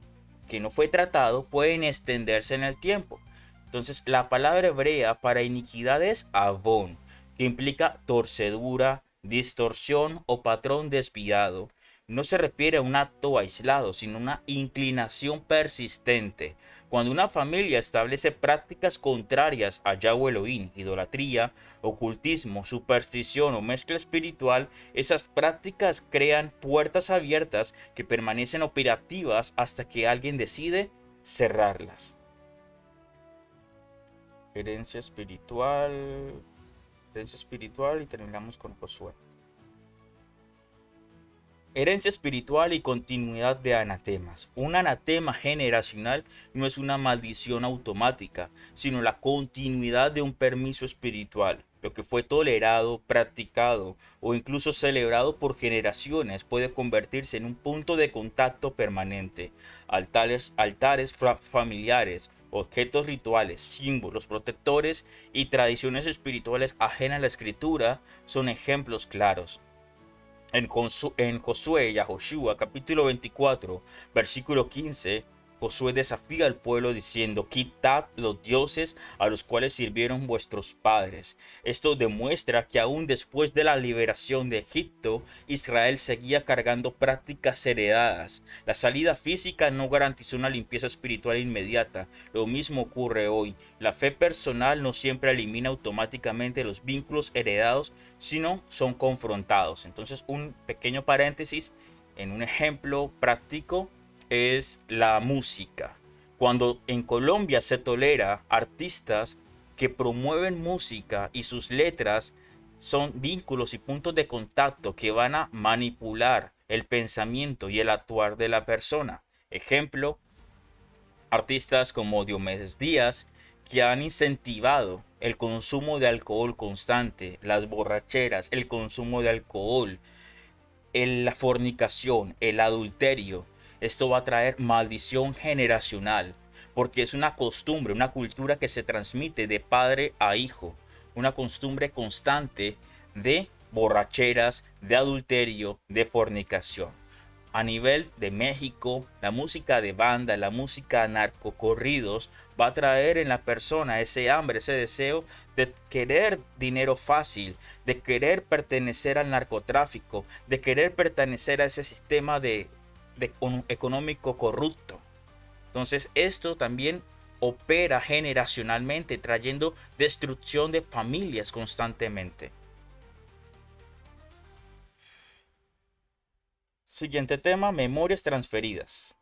que no fue tratado pueden extenderse en el tiempo. Entonces, la palabra hebrea para iniquidad es avón, que implica torcedura, distorsión o patrón desviado. No se refiere a un acto aislado, sino a una inclinación persistente. Cuando una familia establece prácticas contrarias a Yahweh Elohim, idolatría, ocultismo, superstición o mezcla espiritual, esas prácticas crean puertas abiertas que permanecen operativas hasta que alguien decide cerrarlas. Herencia espiritual. Herencia espiritual y terminamos con Josué. Herencia espiritual y continuidad de anatemas. Un anatema generacional no es una maldición automática, sino la continuidad de un permiso espiritual. Lo que fue tolerado, practicado o incluso celebrado por generaciones puede convertirse en un punto de contacto permanente. Altares familiares, objetos rituales, símbolos protectores y tradiciones espirituales ajenas a la escritura son ejemplos claros. En Josué y a Joshua, capítulo 24, versículo 15, Josué desafía al pueblo diciendo: quitad los dioses a los cuales sirvieron vuestros padres. Esto demuestra que aún después de la liberación de Egipto, Israel seguía cargando prácticas heredadas. La salida física no garantizó una limpieza espiritual inmediata. Lo mismo ocurre hoy. La fe personal no siempre elimina automáticamente los vínculos heredados, sino son confrontados. Entonces, un pequeño paréntesis en un ejemplo práctico es la música. Cuando en Colombia se tolera artistas que promueven música y sus letras son vínculos y puntos de contacto que van a manipular el pensamiento y el actuar de la persona. Ejemplo, artistas como Diomedes Díaz, que han incentivado el consumo de alcohol constante, las borracheras, el consumo de alcohol, la fornicación, el adulterio. Esto va a traer maldición generacional, porque es una costumbre, una cultura que se transmite de padre a hijo, una costumbre constante de borracheras, de adulterio, de fornicación. A nivel de México, la música de banda, la música narcocorridos va a traer en la persona ese hambre, ese deseo de querer dinero fácil, de querer pertenecer al narcotráfico, de querer pertenecer a ese sistema económico corrupto. Entonces esto también opera generacionalmente, trayendo destrucción de familias constantemente. Siguiente tema, memorias transferidas.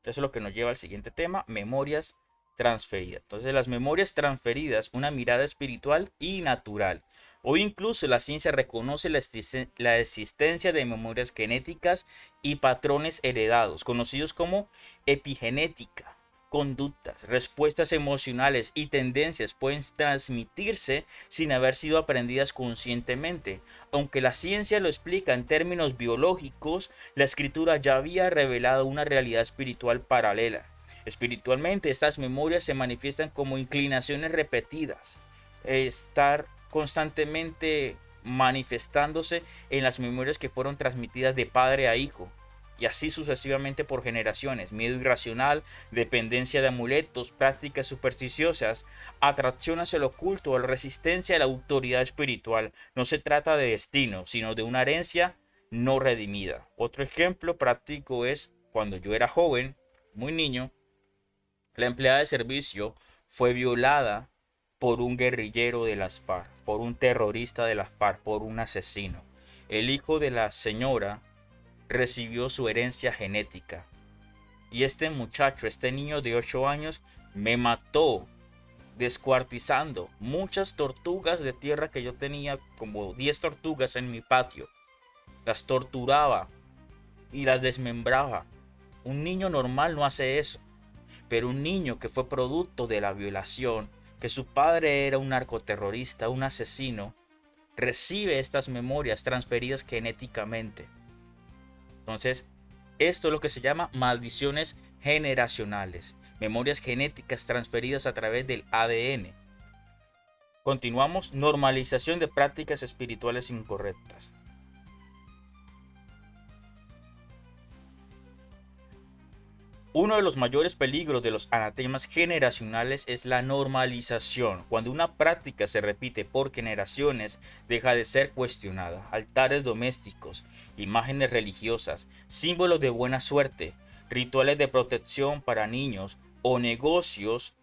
Eso es lo que nos lleva al siguiente tema, memorias transferidas. Entonces, las memorias transferidas, una mirada espiritual y natural. Hoy incluso la ciencia reconoce la existencia de memorias genéticas y patrones heredados, conocidos como epigenética. Conductas, respuestas emocionales y tendencias pueden transmitirse sin haber sido aprendidas conscientemente. Aunque la ciencia lo explica en términos biológicos, la escritura ya había revelado una realidad espiritual paralela. Espiritualmente, estas memorias se manifiestan como inclinaciones repetidas, estar constantemente manifestándose en las memorias que fueron transmitidas de padre a hijo, y así sucesivamente por generaciones. Miedo irracional, dependencia de amuletos, prácticas supersticiosas, atracción hacia lo oculto, resistencia a la autoridad espiritual. No se trata de destino, sino de una herencia no redimida. Otro ejemplo práctico es cuando yo era joven, muy niño, la empleada de servicio fue violada por un guerrillero de las FARC, por un terrorista de las FARC, por un asesino. El hijo de la señora recibió su herencia genética. Y este muchacho, este niño de 8 años, me mató descuartizando muchas tortugas de tierra que yo tenía, como 10 tortugas en mi patio. Las torturaba y las desmembraba. Un niño normal no hace eso. Pero un niño que fue producto de la violación, que su padre era un narcoterrorista, un asesino, recibe estas memorias transferidas genéticamente. Entonces, esto es lo que se llama maldiciones generacionales, memorias genéticas transferidas a través del ADN. Continuamos, normalización de prácticas espirituales incorrectas. Uno de los mayores peligros de los anatemas generacionales es la normalización. Cuando una práctica se repite por generaciones, deja de ser cuestionada. Altares domésticos, imágenes religiosas, símbolos de buena suerte, rituales de protección para niños o negocios,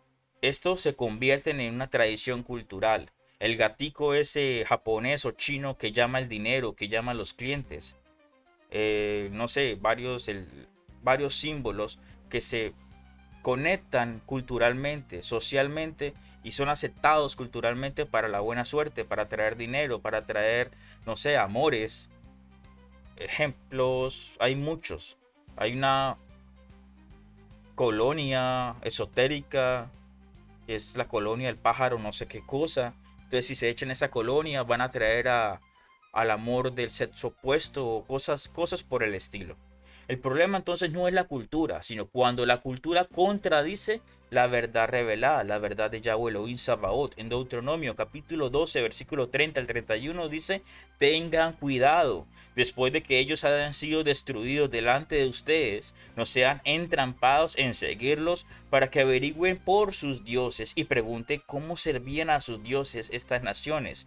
estos se convierten en una tradición cultural. El gatico ese japonés o chino que llama el dinero, que llama a los clientes, no sé, varios símbolos que se conectan culturalmente, socialmente y son aceptados culturalmente para la buena suerte, para traer dinero, para traer, no sé, amores. Ejemplos, hay muchos. Hay una colonia esotérica, que es la colonia del pájaro, no sé qué cosa. Entonces, si se echan esa colonia, van a traer al amor del sexo opuesto o cosas por el estilo. El problema entonces no es la cultura, sino cuando la cultura contradice la verdad revelada, la verdad de Yahweh Elohim Sabaoth. En Deuteronomio capítulo 12, versículo 30 al 31 dice, tengan cuidado, después de que ellos hayan sido destruidos delante de ustedes, no sean entrampados en seguirlos para que averigüen por sus dioses y pregunten cómo servían a sus dioses estas naciones.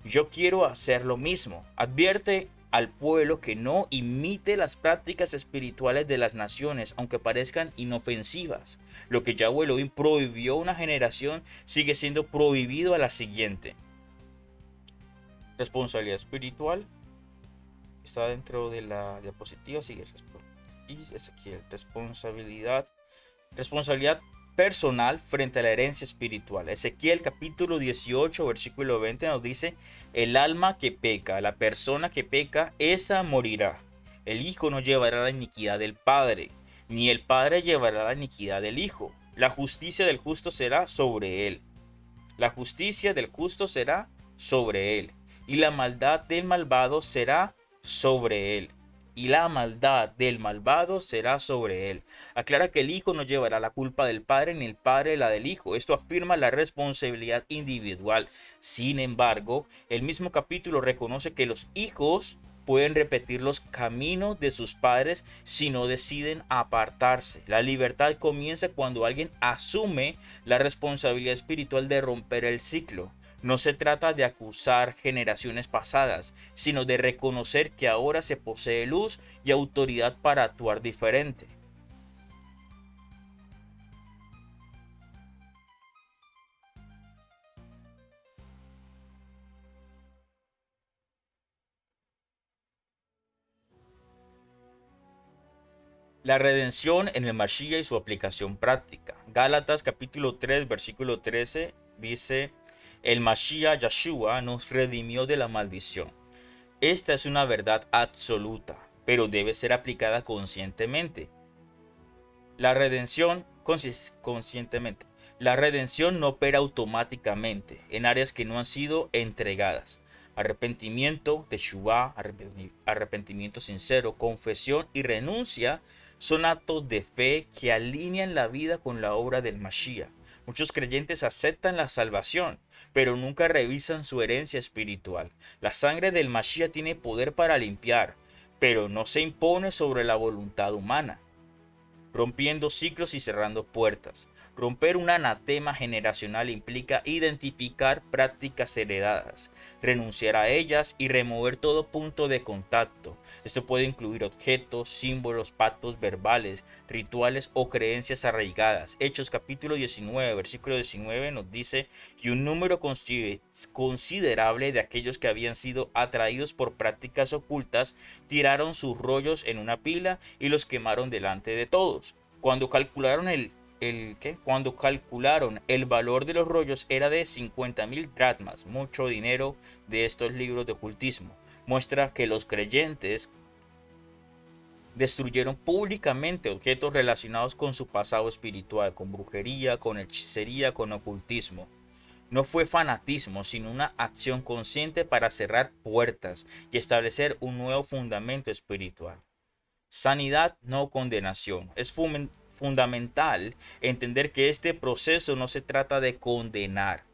Yo quiero hacer lo mismo. Advierte al pueblo que no imite las prácticas espirituales de las naciones, aunque parezcan inofensivas. Lo que Yahweh Elohim prohibió a una generación sigue siendo prohibido a la siguiente. Responsabilidad espiritual está dentro de la diapositiva. Sigue y Ezequiel. Responsabilidad personal frente a la herencia espiritual. Ezequiel capítulo 18 versículo 20 nos dice, el alma que peca, la persona que peca, esa morirá. El hijo no llevará la iniquidad del padre, ni el padre llevará la iniquidad del hijo. La justicia del justo será sobre él. La justicia del justo será sobre él, y la maldad del malvado será sobre él. Y la maldad del malvado será sobre él. Aclara que el hijo no llevará la culpa del padre ni el padre la del hijo. Esto afirma la responsabilidad individual. Sin embargo, el mismo capítulo reconoce que los hijos pueden repetir los caminos de sus padres si no deciden apartarse. La libertad comienza cuando alguien asume la responsabilidad espiritual de romper el ciclo. No se trata de acusar generaciones pasadas, sino de reconocer que ahora se posee luz y autoridad para actuar diferente. La redención en el Mashiach y su aplicación práctica. Gálatas capítulo 3 versículo 13 dice, el Mashiach Yeshua nos redimió de la maldición. Esta es una verdad absoluta, pero debe ser aplicada conscientemente. La redención conscientemente. La redención no opera automáticamente en áreas que no han sido entregadas. Arrepentimiento, teshuvá, arrepentimiento sincero, confesión y renuncia son actos de fe que alinean la vida con la obra del Mashiach. Muchos creyentes aceptan la salvación, pero nunca revisan su herencia espiritual. La sangre del Mashiach tiene poder para limpiar, pero no se impone sobre la voluntad humana, rompiendo ciclos y cerrando puertas. Romper un anatema generacional implica identificar prácticas heredadas, renunciar a ellas y remover todo punto de contacto. Esto puede incluir objetos, símbolos, pactos verbales, rituales o creencias arraigadas. Hechos capítulo 19, versículo 19 nos dice, y un número considerable de aquellos que habían sido atraídos por prácticas ocultas tiraron sus rollos en una pila y los quemaron delante de todos. Cuando calcularon Cuando calcularon el valor de los rollos era de 50.000 dracmas, mucho dinero de estos libros de ocultismo. Muestra que los creyentes destruyeron públicamente objetos relacionados con su pasado espiritual, con brujería, con hechicería, con ocultismo. No fue fanatismo, sino una acción consciente para cerrar puertas y establecer un nuevo fundamento espiritual. Sanidad, no condenación. Es fundamental entender que este proceso no se trata de condenar,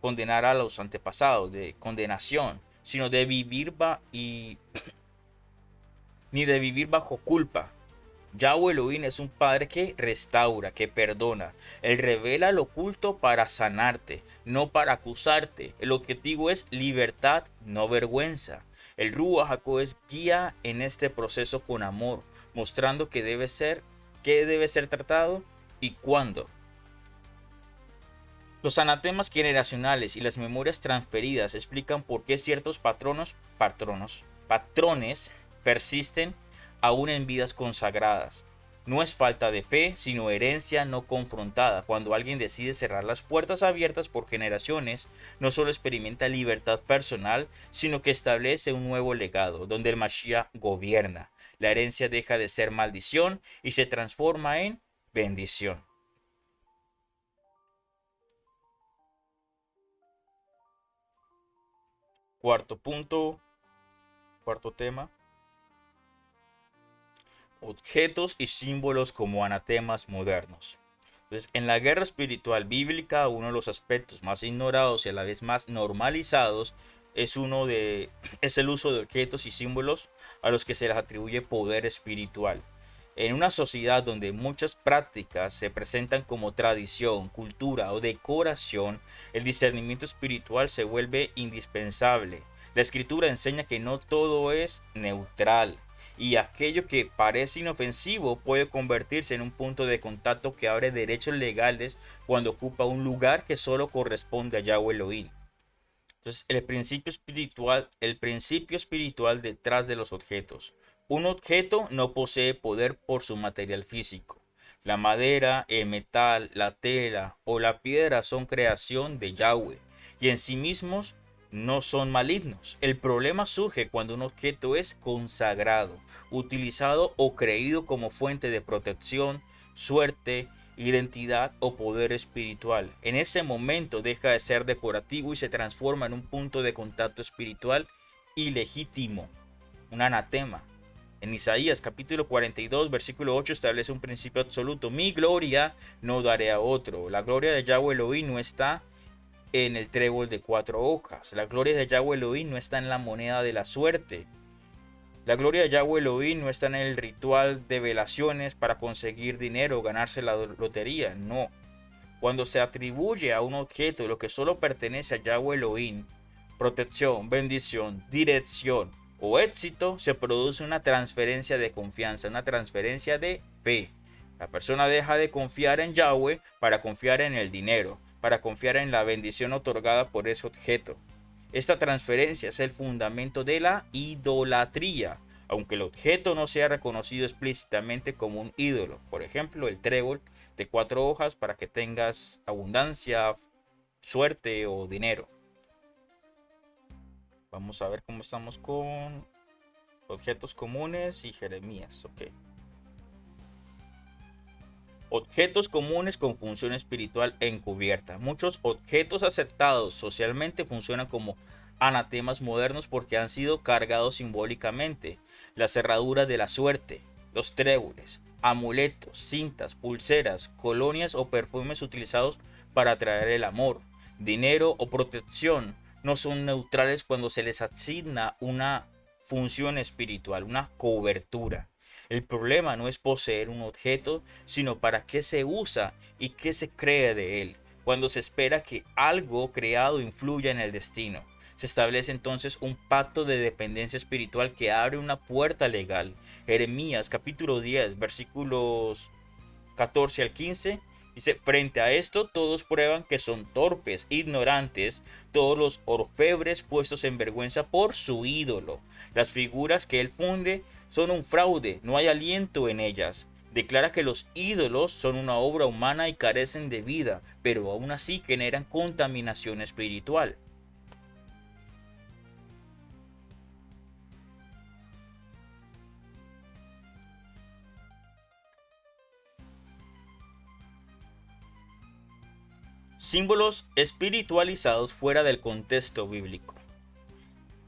condenar a los antepasados, de condenación, sino de vivir ni de vivir bajo culpa. Yahweh Elohim es un padre que restaura, que perdona. Él revela lo oculto para sanarte, no para acusarte. El objetivo es libertad, no vergüenza. El Ruach HaKodesh guía en este proceso con amor, mostrando qué debe ser tratado y cuándo. Los anatemas generacionales y las memorias transferidas explican por qué ciertos patrones persisten aún en vidas consagradas. No es falta de fe, sino herencia no confrontada. Cuando alguien decide cerrar las puertas abiertas por generaciones, no solo experimenta libertad personal, sino que establece un nuevo legado, donde el Mashiach gobierna. La herencia deja de ser maldición y se transforma en bendición. Cuarto punto, cuarto tema. Objetos y símbolos como anatemas modernos. Entonces, en la guerra espiritual bíblica, uno de los aspectos más ignorados y a la vez más normalizados es el uso de objetos y símbolos a los que se les atribuye poder espiritual. En una sociedad donde muchas prácticas se presentan como tradición, cultura o decoración, el discernimiento espiritual se vuelve indispensable. La escritura enseña que no todo es neutral, y aquello que parece inofensivo puede convertirse en un punto de contacto que abre derechos legales cuando ocupa un lugar que solo corresponde a Yahweh Elohim. Entonces, el principio espiritual detrás de los objetos. Un objeto no posee poder por su material físico. La madera, el metal, la tela o la piedra son creación de Yahweh y en sí mismos no son malignos. El problema surge cuando un objeto es consagrado, utilizado o creído como fuente de protección, suerte, identidad o poder espiritual. En ese momento deja de ser decorativo y se transforma en un punto de contacto espiritual ilegítimo, un anatema. En Isaías capítulo 42 versículo 8 establece un principio absoluto: mi gloria no daré a otro. La gloria de Yahweh Elohim no está en el trébol de 4 hojas. La gloria de Yahweh Elohim no está en la moneda de la suerte. La gloria de Yahweh Elohim no está en el ritual de velaciones para conseguir dinero o ganarse la lotería. No. Cuando se atribuye a un objeto lo que solo pertenece a Yahweh Elohim, protección, bendición, dirección o éxito, se produce una transferencia de confianza, una transferencia de fe. La persona deja de confiar en Yahweh para confiar en el dinero, para confiar en la bendición otorgada por ese objeto. Esta transferencia es el fundamento de la idolatría, aunque el objeto no sea reconocido explícitamente como un ídolo. Por ejemplo, el trébol de 4 hojas para que tengas abundancia, suerte o dinero. Vamos a ver cómo estamos con objetos comunes y Jeremías. Ok. Objetos comunes con función espiritual encubierta. Muchos objetos aceptados socialmente funcionan como anatemas modernos porque han sido cargados simbólicamente. La cerradura de la suerte, los tréboles, amuletos, cintas, pulseras, colonias o perfumes utilizados para atraer el amor, dinero o protección no son neutrales cuando se les asigna una función espiritual, una cobertura. El problema no es poseer un objeto, sino para qué se usa y qué se cree de él. Cuando se espera que algo creado influya en el destino, se establece entonces un pacto de dependencia espiritual que abre una puerta legal. Jeremías capítulo 10 versículos 14 al 15 dice: frente a esto todos prueban que son torpes, ignorantes, todos los orfebres puestos en vergüenza por su ídolo. Las figuras que él funde son un fraude, no hay aliento en ellas. Declara que los ídolos son una obra humana y carecen de vida, pero aún así generan contaminación espiritual. Símbolos espiritualizados fuera del contexto bíblico.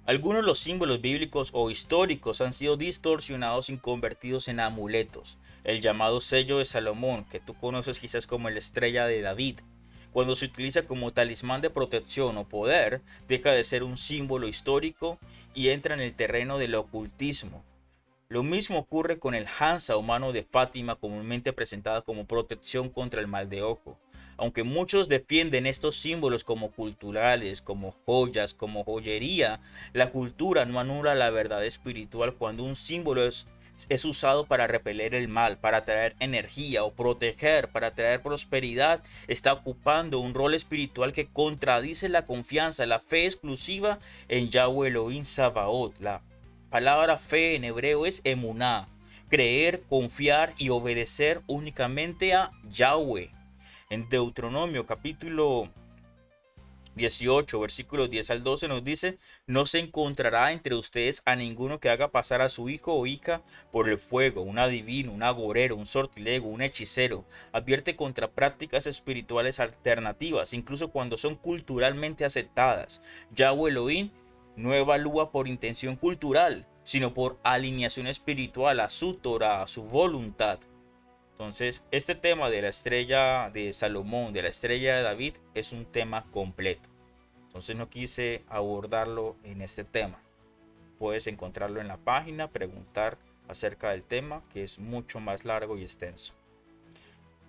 Algunos de los símbolos bíblicos o históricos han sido distorsionados y convertidos en amuletos. El llamado sello de Salomón, que tú conoces quizás como la estrella de David, Cuando se utiliza como talismán de protección o poder, deja de ser un símbolo histórico y entra en el terreno del ocultismo. Lo mismo ocurre con el Hansa o mano de Fátima, comúnmente presentada como protección contra el mal de ojo. Aunque muchos defienden estos símbolos como culturales, como joyas, como joyería, la cultura no anula la verdad espiritual cuando un símbolo es usado para repeler el mal, para atraer energía o proteger, para traer prosperidad. Está ocupando un rol espiritual que contradice la confianza, la fe exclusiva en Yahweh Elohim Sabaoth. La palabra fe en hebreo es emuná, creer, confiar y obedecer únicamente a Yahweh. En Deuteronomio capítulo 18, versículos 10 al 12 nos dice: no se encontrará entre ustedes a ninguno que haga pasar a su hijo o hija por el fuego, un adivino, un agorero, un sortilego, un hechicero. Advierte contra prácticas espirituales alternativas, incluso cuando son culturalmente aceptadas. Yahweh Elohim no evalúa por intención cultural, sino por alineación espiritual a su Torah, a su voluntad. Entonces, este tema de la estrella de Salomón, de la estrella de David, es un tema completo. Entonces no quise abordarlo en este tema. Puedes encontrarlo en la página, preguntar acerca del tema, que es mucho más largo y extenso.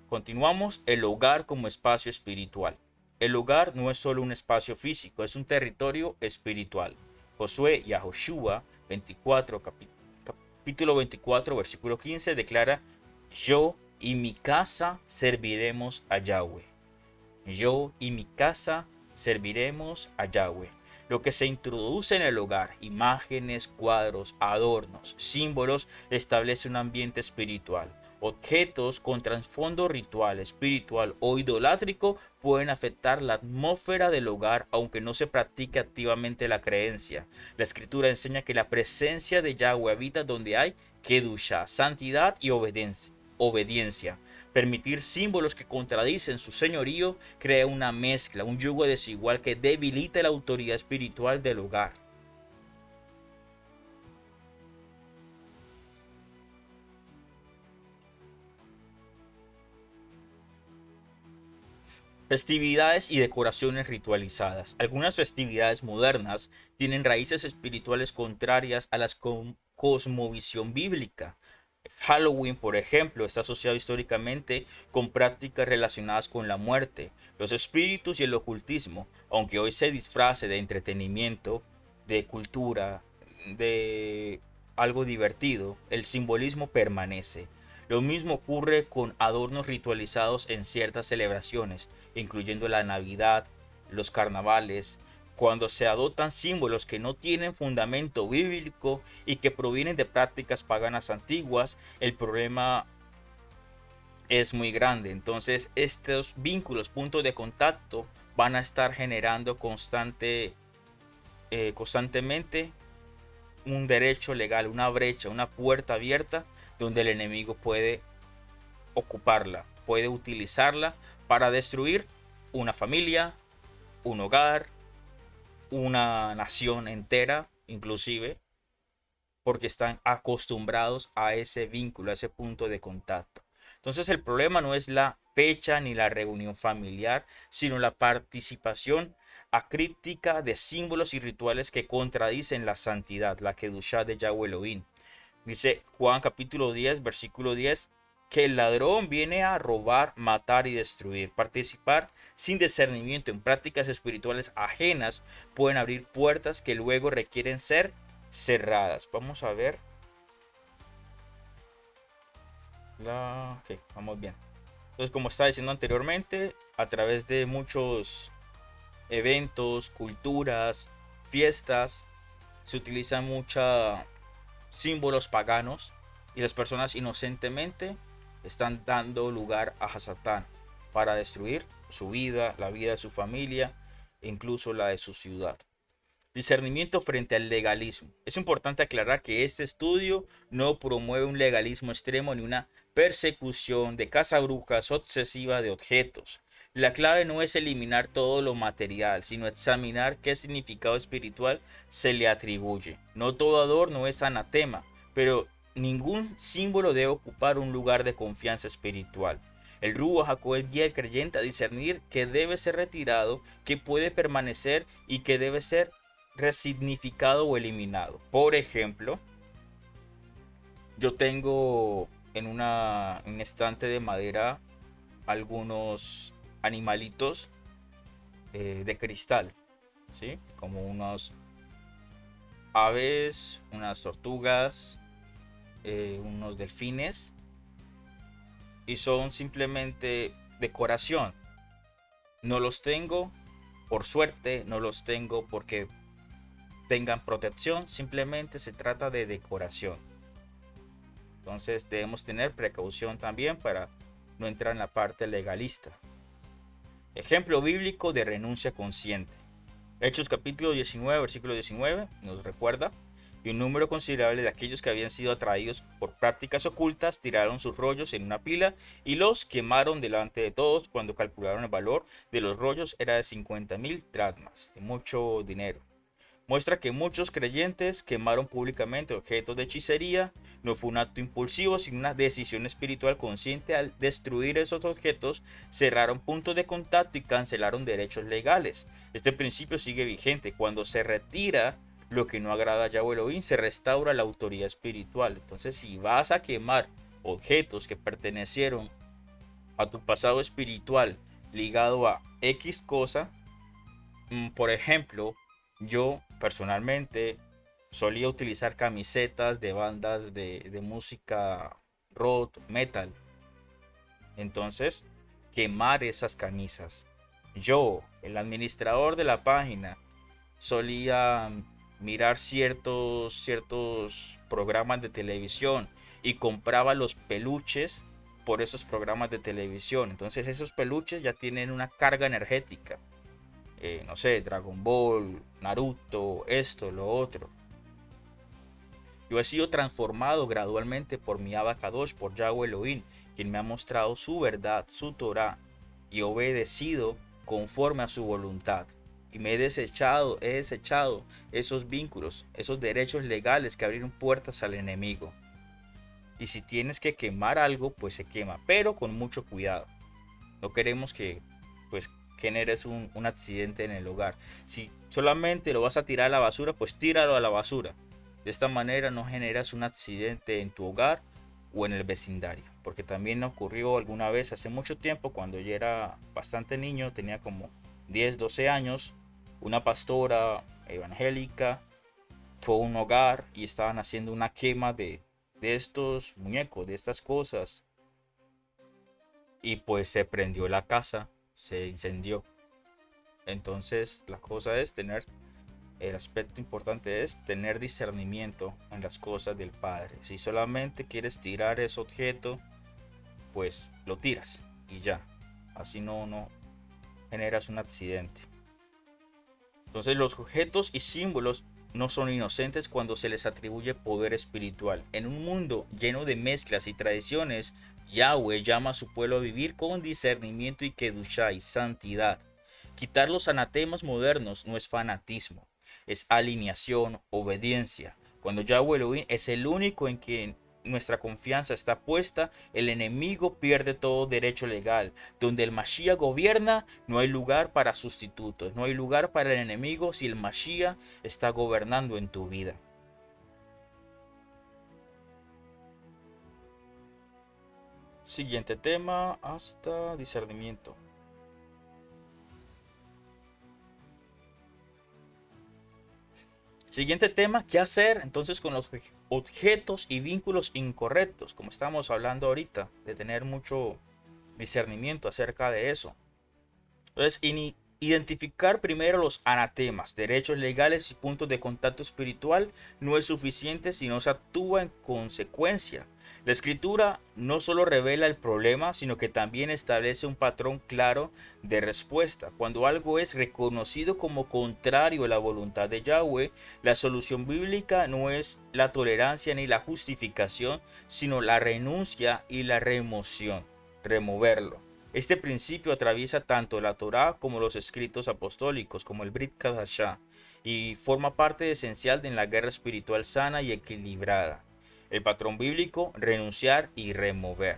Continuamos, el hogar como espacio espiritual. El hogar no es solo un espacio físico, es un territorio espiritual. Josué y Joshua 24, capítulo 24, versículo 15 declara: yo y mi casa serviremos a Yahweh. Yo y mi casa serviremos a Yahweh. Lo que se introduce en el hogar, imágenes, cuadros, adornos, símbolos, establece un ambiente espiritual. Objetos con trasfondo ritual, espiritual o idolátrico pueden afectar la atmósfera del hogar aunque no se practique activamente la creencia. La escritura enseña que la presencia de Yahweh habita donde hay kedusha, santidad y obediencia. Permitir símbolos que contradicen su señorío crea una mezcla, un yugo desigual que debilita la autoridad espiritual del hogar. Festividades y decoraciones ritualizadas. Algunas festividades modernas tienen raíces espirituales contrarias a la cosmovisión bíblica. Halloween, por ejemplo, está asociado históricamente con prácticas relacionadas con la muerte, los espíritus y el ocultismo, aunque hoy se disfrace de entretenimiento, de cultura, de algo divertido, el simbolismo permanece. Lo mismo ocurre con adornos ritualizados en ciertas celebraciones, incluyendo la Navidad, los carnavales, cuando se adoptan símbolos que no tienen fundamento bíblico y que provienen de prácticas paganas antiguas, el problema es muy grande. Entonces, estos vínculos, puntos de contacto, van a estar generando constantemente un derecho legal, una brecha, una puerta abierta donde el enemigo puede ocuparla, puede utilizarla para destruir una familia, un hogar, una nación entera, inclusive, porque están acostumbrados a ese vínculo, a ese punto de contacto. Entonces el problema no es la fecha ni la reunión familiar, sino la participación acrítica de símbolos y rituales que contradicen la santidad, la kedushá de Yahweh Elohim. Dice Juan capítulo 10, versículo 10, que el ladrón viene a robar, matar y destruir. Participar sin discernimiento en prácticas espirituales ajenas pueden abrir puertas que luego requieren ser cerradas. Vamos a ver. Ok, vamos bien. Entonces, como estaba diciendo anteriormente, a través de muchos eventos, culturas, fiestas, se utilizan muchos símbolos paganos y las personas inocentemente están dando lugar a Hasatán para destruir su vida, la vida de su familia e incluso la de su ciudad. Discernimiento frente al legalismo. Es importante aclarar que este estudio no promueve un legalismo extremo ni una persecución de cazabrujas obsesiva de objetos. La clave no es eliminar todo lo material, sino examinar qué significado espiritual se le atribuye. No todo adorno es anatema, pero ningún símbolo debe ocupar un lugar de confianza espiritual. El Ruach HaKodesh guía al creyente a discernir qué debe ser retirado, qué puede permanecer y qué debe ser resignificado o eliminado. Por ejemplo, yo tengo en un estante de madera algunos animalitos de cristal, ¿sí? Como unos aves, unas tortugas, unos delfines, y son simplemente decoración. No los tengo por suerte, no los tengo porque tengan protección, simplemente se trata de decoración. Entonces debemos tener precaución también para no entrar en la parte legalista. Ejemplo bíblico de renuncia consciente. Hechos capítulo 19, versículo 19 nos recuerda: y un número considerable de aquellos que habían sido atraídos por prácticas ocultas tiraron sus rollos en una pila y los quemaron delante de todos. Cuando calcularon el valor de los rollos era de 50,000 dracmas, de mucho dinero. Muestra que muchos creyentes quemaron públicamente objetos de hechicería. No fue un acto impulsivo, sino una decisión espiritual consciente. Al destruir esos objetos, cerraron puntos de contacto y cancelaron derechos legales. Este principio sigue vigente. Cuando se retira lo que no agrada a Yahweh Elohim, se restaura la autoridad espiritual. Entonces, si vas a quemar objetos que pertenecieron a tu pasado espiritual ligado a X cosa, por ejemplo, yo personalmente solía utilizar camisetas de bandas de música rock, metal. Entonces, quemar esas camisas. Yo, el administrador de la página, solía mirar ciertos programas de televisión y compraba los peluches por esos programas de televisión. Entonces esos peluches ya tienen una carga energética. No sé, Dragon Ball, Naruto, esto, lo otro. Yo he sido transformado gradualmente por mi Abacadosh, por Yahweh Elohim, quien me ha mostrado su verdad, su Torah, y he obedecido conforme a su voluntad. Y me he desechado esos vínculos, esos derechos legales que abrieron puertas al enemigo. Y si tienes que quemar algo, pues se quema, pero con mucho cuidado. No queremos que pues generes un accidente en el hogar. Si solamente lo vas a tirar a la basura, pues tíralo a la basura. De esta manera no generas un accidente en tu hogar o en el vecindario. Porque también me ocurrió alguna vez hace mucho tiempo, cuando yo era bastante niño, tenía como 10, 12 años. Una pastora evangélica fue a un hogar y estaban haciendo una quema de estos muñecos, de estas cosas. Y pues se prendió la casa, se incendió. Entonces la cosa es tener, el aspecto importante es tener discernimiento en las cosas del Padre. Si solamente quieres tirar ese objeto, pues lo tiras y ya. Así no generas un accidente. Entonces los objetos y símbolos no son inocentes cuando se les atribuye poder espiritual. En un mundo lleno de mezclas y tradiciones, Yahweh llama a su pueblo a vivir con discernimiento y kedushá y santidad. Quitar los anatemas modernos no es fanatismo, es alineación, obediencia. Cuando Yahweh Elohim es el único en quien nuestra confianza está puesta, el enemigo pierde todo derecho legal. Donde el Mashiach gobierna, no hay lugar para sustitutos, no hay lugar para el enemigo si el Mashiach está gobernando en tu vida. Siguiente tema, hasta discernimiento. Siguiente tema, ¿qué hacer entonces con los objetos y vínculos incorrectos? Como estamos hablando ahorita, de tener mucho discernimiento acerca de eso. Entonces, identificar primero los anatemas, derechos legales y puntos de contacto espiritual no es suficiente si no se actúa en consecuencia. La escritura no solo revela el problema, sino que también establece un patrón claro de respuesta. Cuando algo es reconocido como contrario a la voluntad de Yahweh, la solución bíblica no es la tolerancia ni la justificación, sino la renuncia y la remoción, removerlo. Este principio atraviesa tanto la Torá como los escritos apostólicos, como el Brit Kadashá, y forma parte esencial de la guerra espiritual sana y equilibrada. El patrón bíblico: renunciar y remover.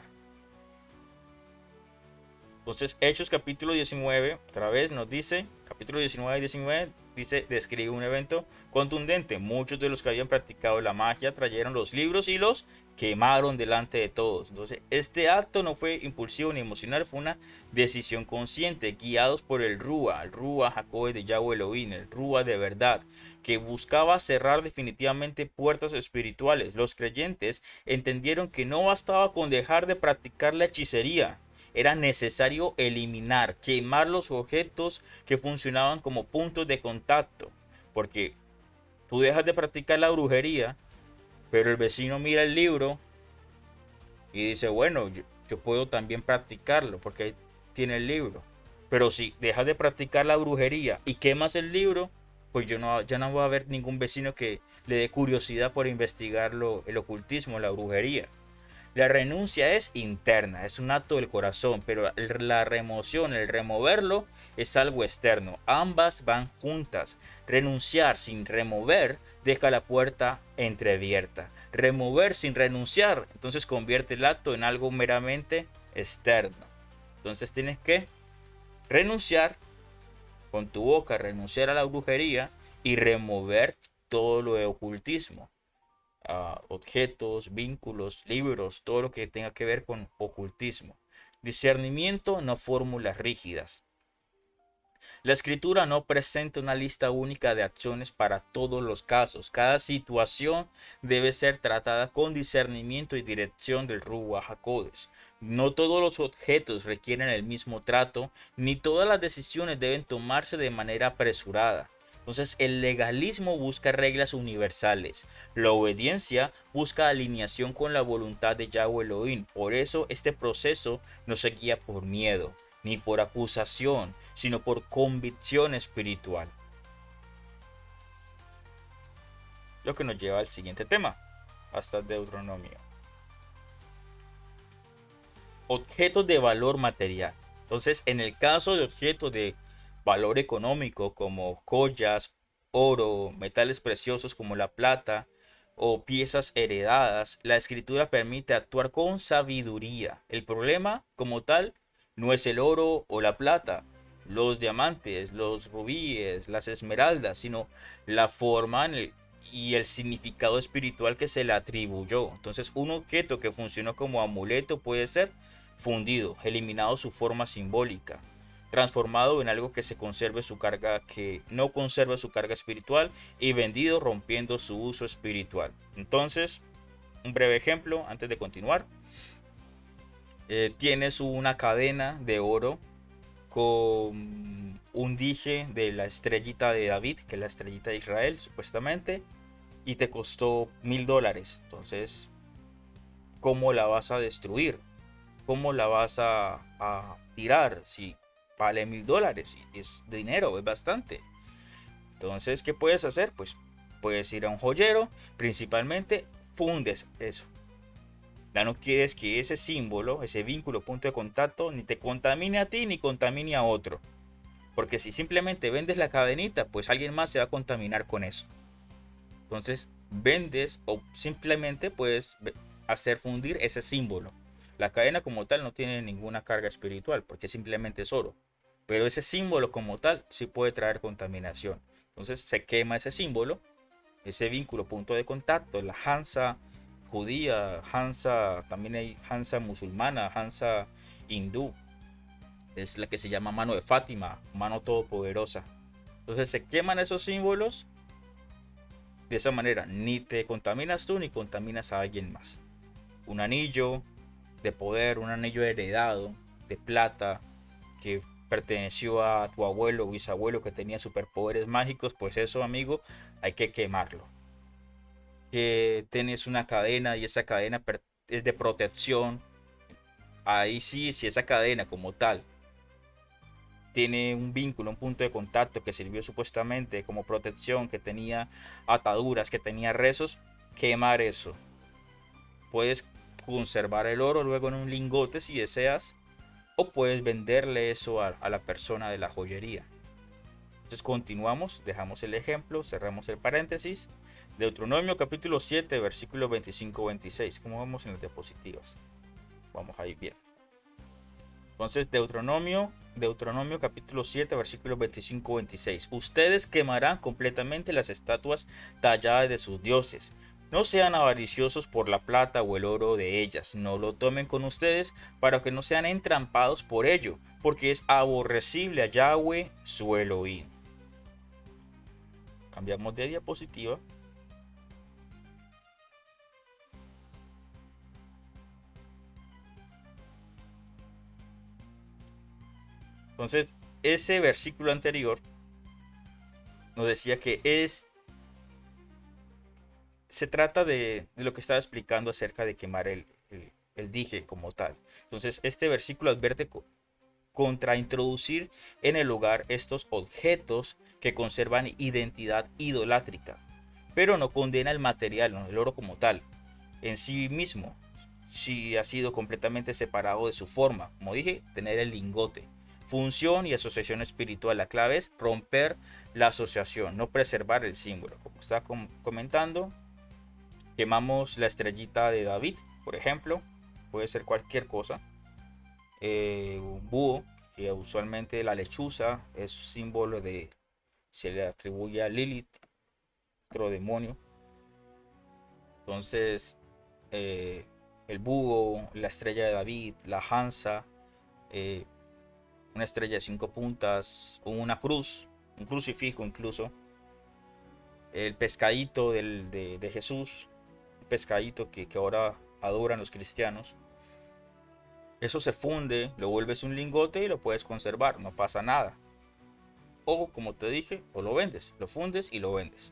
Entonces, Hechos capítulo 19, otra vez nos dice, capítulo 19 y 19, dice, describe un evento contundente. Muchos de los que habían practicado la magia trajeron los libros y los quemaron delante de todos. Entonces, este acto no fue impulsivo ni emocional, fue una decisión consciente, guiados por el Rúa Jacob de Yahweh Elohim, el Rúa de verdad, que buscaba cerrar definitivamente puertas espirituales. Los creyentes entendieron que no bastaba con dejar de practicar la hechicería. Era necesario eliminar, quemar los objetos que funcionaban como puntos de contacto. Porque tú dejas de practicar la brujería, pero el vecino mira el libro y dice, bueno, yo puedo también practicarlo porque ahí tiene el libro. Pero si dejas de practicar la brujería y quemas el libro, pues ya no va a haber ningún vecino que le dé curiosidad por investigar el ocultismo, la brujería. La renuncia es interna, es un acto del corazón, pero la remoción, el removerlo, es algo externo. Ambas van juntas. Renunciar sin remover deja la puerta entreabierta. Remover sin renunciar, entonces convierte el acto en algo meramente externo. Entonces tienes que renunciar con tu boca, renunciar a la brujería y remover todo lo de ocultismo. Objetos, vínculos, libros, todo lo que tenga que ver con ocultismo. Discernimiento, no fórmulas rígidas. La escritura no presenta una lista única de acciones para todos los casos. Cada situación debe ser tratada con discernimiento y dirección del Ruach HaKodesh. No todos los objetos requieren el mismo trato, ni todas las decisiones deben tomarse de manera apresurada. Entonces el legalismo busca reglas universales. La obediencia busca alineación con la voluntad de Yahweh Elohim. Por eso este proceso no se guía por miedo, ni por acusación, sino por convicción espiritual. Lo que nos lleva al siguiente tema, hasta Deuteronomio. Objetos de valor material. Entonces, en el caso de objetos de valor económico como joyas, oro, metales preciosos como la plata o piezas heredadas, la escritura permite actuar con sabiduría. El problema como tal no es el oro o la plata, los diamantes, los rubíes, las esmeraldas, sino la forma y el significado espiritual que se le atribuyó. Entonces, un objeto que funcionó como amuleto puede ser fundido, eliminado su forma simbólica, transformado en algo que se conserve su carga, que no conserve su carga espiritual, y vendido rompiendo su uso espiritual. Entonces, un breve ejemplo antes de continuar. Tienes una cadena de oro con un dije de la estrellita de David, que es la estrellita de Israel supuestamente, y te costó $1000. Entonces, ¿cómo la vas a destruir? ¿Cómo la vas a tirar? Si vale $1000, es dinero, es bastante. Entonces, ¿qué puedes hacer? Pues puedes ir a un joyero, principalmente fundes eso. Ya no quieres que ese símbolo, ese vínculo, punto de contacto, ni te contamine a ti ni contamine a otro. Porque si simplemente vendes la cadenita, pues alguien más se va a contaminar con eso. Entonces vendes o simplemente puedes hacer fundir ese símbolo. La cadena como tal no tiene ninguna carga espiritual porque simplemente es oro. Pero ese símbolo como tal sí puede traer contaminación. Entonces se quema ese símbolo, ese vínculo, punto de contacto, la Hansa judía, Hansa, también hay Hansa musulmana, Hansa hindú. Es la que se llama mano de Fátima, mano todopoderosa. Entonces se queman esos símbolos. De esa manera ni te contaminas tú ni contaminas a alguien más. Un anillo de poder, un anillo heredado de plata que perteneció a tu abuelo o bisabuelo que tenía superpoderes mágicos, pues eso, amigo, hay que quemarlo. Que tienes una cadena y esa cadena es de protección, ahí sí, si esa cadena como tal tiene un vínculo, un punto de contacto que sirvió supuestamente como protección, que tenía ataduras, que tenía rezos, quemar eso. Puedes conservar el oro luego en un lingote si deseas, o puedes venderle eso a la persona de la joyería. Entonces continuamos, dejamos el ejemplo, cerramos el paréntesis. Deuteronomio capítulo 7, versículos 25-26. Como vemos en las diapositivas. Vamos ahí bien. Entonces, Deuteronomio capítulo 7, versículos 25-26. Ustedes quemarán completamente las estatuas talladas de sus dioses. No sean avariciosos por la plata o el oro de ellas. No lo tomen con ustedes para que no sean entrampados por ello, porque es aborrecible a Yahweh su Elohim. Cambiamos de diapositiva. Entonces, ese versículo anterior nos decía que se trata de lo que estaba explicando acerca de quemar el dije como tal. Entonces, este versículo advierte contra introducir en el hogar estos objetos que conservan identidad idolátrica, pero no condena el material, ¿no? El oro como tal, en sí mismo, si ha sido completamente separado de su forma. Como dije, tener el lingote. Función y asociación espiritual. La clave es romper la asociación, no preservar el símbolo. Como está comentando, quemamos la estrellita de David, por ejemplo. Puede ser cualquier cosa. Un búho, que usualmente la lechuza es símbolo de, se le atribuye a Lilith, otro demonio. Entonces, eh, el búho, la estrella de David, la Hansa, eh, una estrella de 5 puntas, una cruz, un crucifijo incluso, el pescadito de Jesús, un pescadito que ahora adoran los cristianos. Eso se funde, lo vuelves un lingote y lo puedes conservar, no pasa nada. O como te dije, o lo vendes, lo fundes y lo vendes.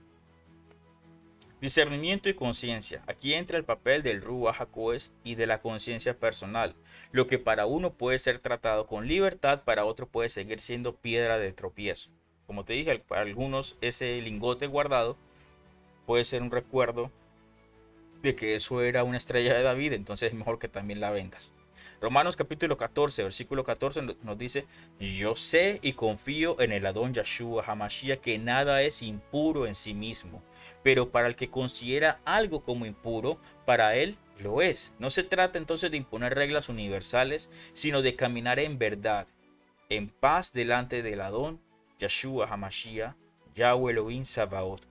Discernimiento y conciencia. Aquí entra el papel del Ruach HaKodesh y de la conciencia personal. Lo que para uno puede ser tratado con libertad, para otro puede seguir siendo piedra de tropiezo. Como te dije, para algunos ese lingote guardado puede ser un recuerdo de que eso era una estrella de David, entonces es mejor que también la vendas. Romanos capítulo 14, versículo 14 nos dice: yo sé y confío en el Adón Yahshua Hamashiach que nada es impuro en sí mismo, pero para el que considera algo como impuro, para él lo es. No se trata entonces de imponer reglas universales, sino de caminar en verdad, en paz delante del Adón Yahshua Hamashiach, Yahweh Elohim Sabaoth.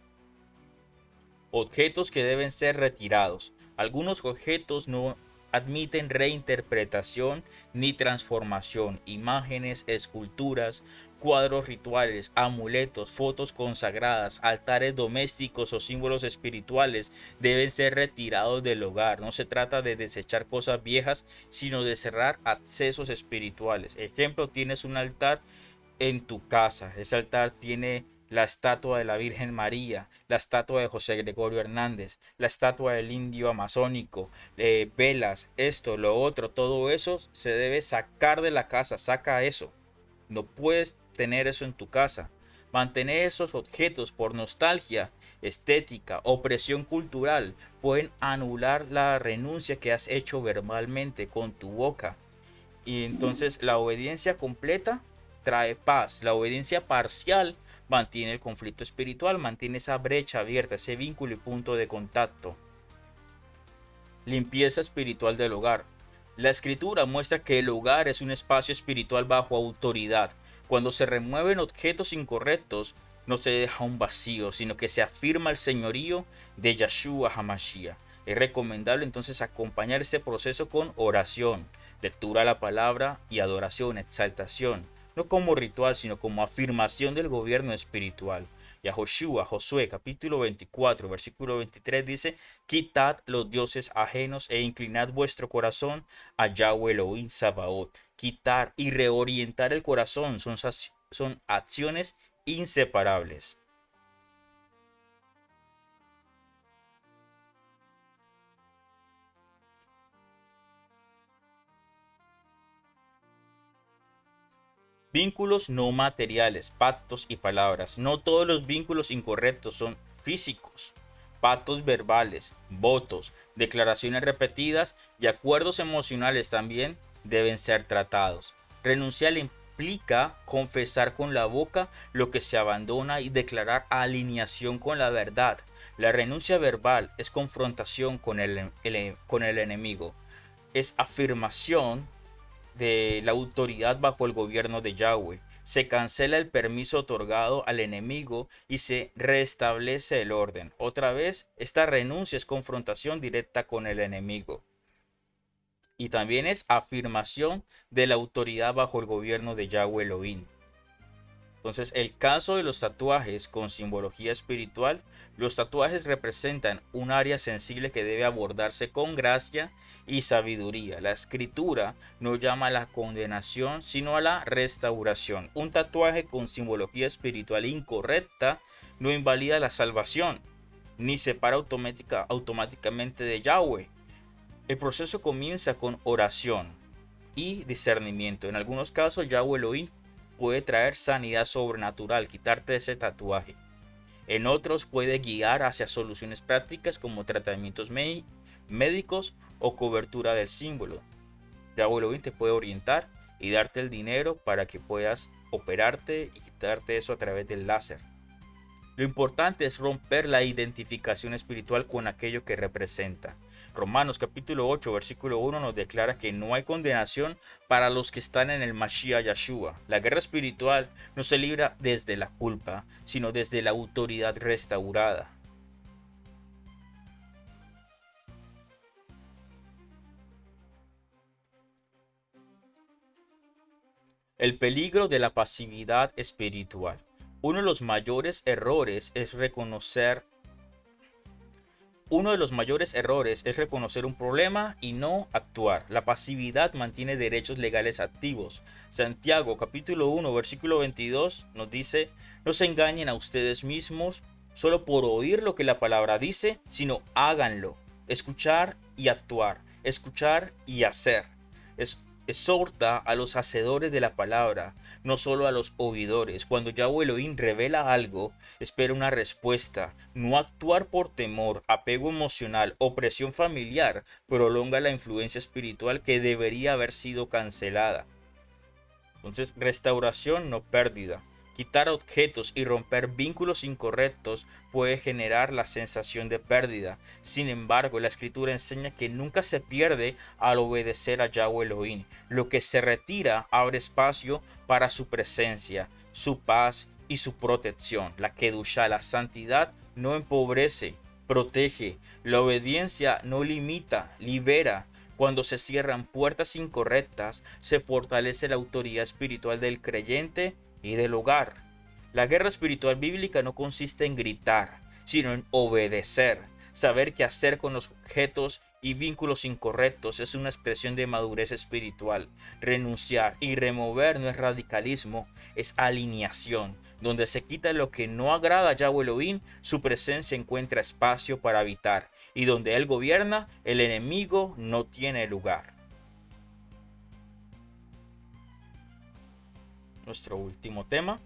Objetos que deben ser retirados. Algunos objetos no admiten reinterpretación ni transformación. Imágenes, esculturas, cuadros rituales, amuletos, fotos consagradas, altares domésticos o símbolos espirituales deben ser retirados del hogar. No se trata de desechar cosas viejas, sino de cerrar accesos espirituales. Ejemplo, tienes un altar en tu casa. Ese altar tiene la estatua de la Virgen María, la estatua de José Gregorio Hernández, la estatua del indio amazónico, velas, esto, lo otro, todo eso se debe sacar de la casa, saca eso. No puedes tener eso en tu casa. Mantener esos objetos por nostalgia, estética o presión cultural pueden anular la renuncia que has hecho verbalmente con tu boca. Y entonces la obediencia completa trae paz. La obediencia parcial mantiene el conflicto espiritual, mantiene esa brecha abierta, ese vínculo y punto de contacto. Limpieza espiritual del hogar. La escritura muestra que el hogar es un espacio espiritual bajo autoridad. Cuando se remueven objetos incorrectos, no se deja un vacío, sino que se afirma el señorío de Yahshua Hamashiach. Es recomendable entonces acompañar este proceso con oración, lectura de la palabra y adoración, exaltación, no como ritual, sino como afirmación del gobierno espiritual. Y a Josué capítulo 24, versículo 23 dice: quitad los dioses ajenos e inclinad vuestro corazón a Yahweh Elohim Sabaoth. Quitar y reorientar el corazón son acciones inseparables. Vínculos no materiales, pactos y palabras. No todos los vínculos incorrectos son físicos. Pactos verbales, votos, declaraciones repetidas y acuerdos emocionales también deben ser tratados. Renunciar implica confesar con la boca lo que se abandona y declarar alineación con la verdad. La renuncia verbal es confrontación con el enemigo. Es afirmación de la autoridad bajo el gobierno de Yahweh. Se cancela el permiso otorgado al enemigo y se restablece el orden. Otra vez, esta renuncia es confrontación directa con el enemigo. Y también es afirmación de la autoridad bajo el gobierno de Yahweh Elohim. Entonces, el caso de los tatuajes con simbología espiritual, los tatuajes representan un área sensible que debe abordarse con gracia y sabiduría. La escritura no llama a la condenación, sino a la restauración. Un tatuaje con simbología espiritual incorrecta no invalida la salvación, ni separa automáticamente de Yahweh. El proceso comienza con oración y discernimiento. En algunos casos, Yahweh Elohim puede traer sanidad sobrenatural, quitarte ese tatuaje. En otros puede guiar hacia soluciones prácticas como tratamientos médicos o cobertura del símbolo. Yahweh Elohim te puede orientar y darte el dinero para que puedas operarte y quitarte eso a través del láser. Lo importante es romper la identificación espiritual con aquello que representa. Romanos capítulo 8 versículo 1 nos declara que no hay condenación para los que están en el Mashiach Yahshua. La guerra espiritual no se libra desde la culpa, sino desde la autoridad restaurada. El peligro de la pasividad espiritual. Uno de los mayores errores es reconocer un problema y no actuar. La pasividad mantiene derechos legales activos. Santiago capítulo 1 versículo 22 nos dice: no se engañen a ustedes mismos solo por oír lo que la palabra dice, sino háganlo. Escuchar y actuar. Escuchar y hacer. Exhorta a los hacedores de la palabra, no solo a los oidores. Cuando Yahweh Elohim revela algo, espera una respuesta. No actuar por temor, apego emocional o presión familiar prolonga la influencia espiritual que debería haber sido cancelada. Entonces, restauración, no pérdida. Quitar objetos y romper vínculos incorrectos puede generar la sensación de pérdida. Sin embargo, la escritura enseña que nunca se pierde al obedecer a Yahweh Elohim. Lo que se retira abre espacio para su presencia, su paz y su protección. La Kedushá, la santidad, no empobrece, protege. La obediencia no limita, libera. Cuando se cierran puertas incorrectas, se fortalece la autoridad espiritual del creyente y del hogar. La guerra espiritual bíblica no consiste en gritar, sino en obedecer. Saber qué hacer con los objetos y vínculos incorrectos es una expresión de madurez espiritual. Renunciar y remover no es radicalismo, es alineación. Donde se quita lo que no agrada a Yahweh Elohim, su presencia encuentra espacio para habitar. Y donde Él gobierna, el enemigo no tiene lugar. Nuestro último tema.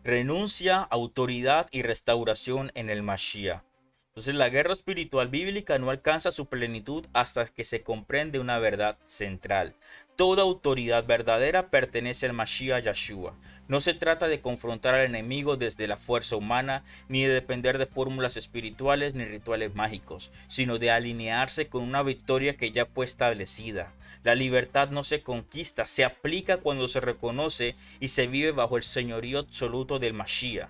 Renuncia, autoridad y restauración en el Mashiach. Entonces la guerra espiritual bíblica no alcanza su plenitud hasta que se comprende una verdad central. Toda autoridad verdadera pertenece al Mashiach Yahshua. No se trata de confrontar al enemigo desde la fuerza humana, ni de depender de fórmulas espirituales ni rituales mágicos, sino de alinearse con una victoria que ya fue establecida. La libertad no se conquista, se aplica cuando se reconoce y se vive bajo el señorío absoluto del Mashiach.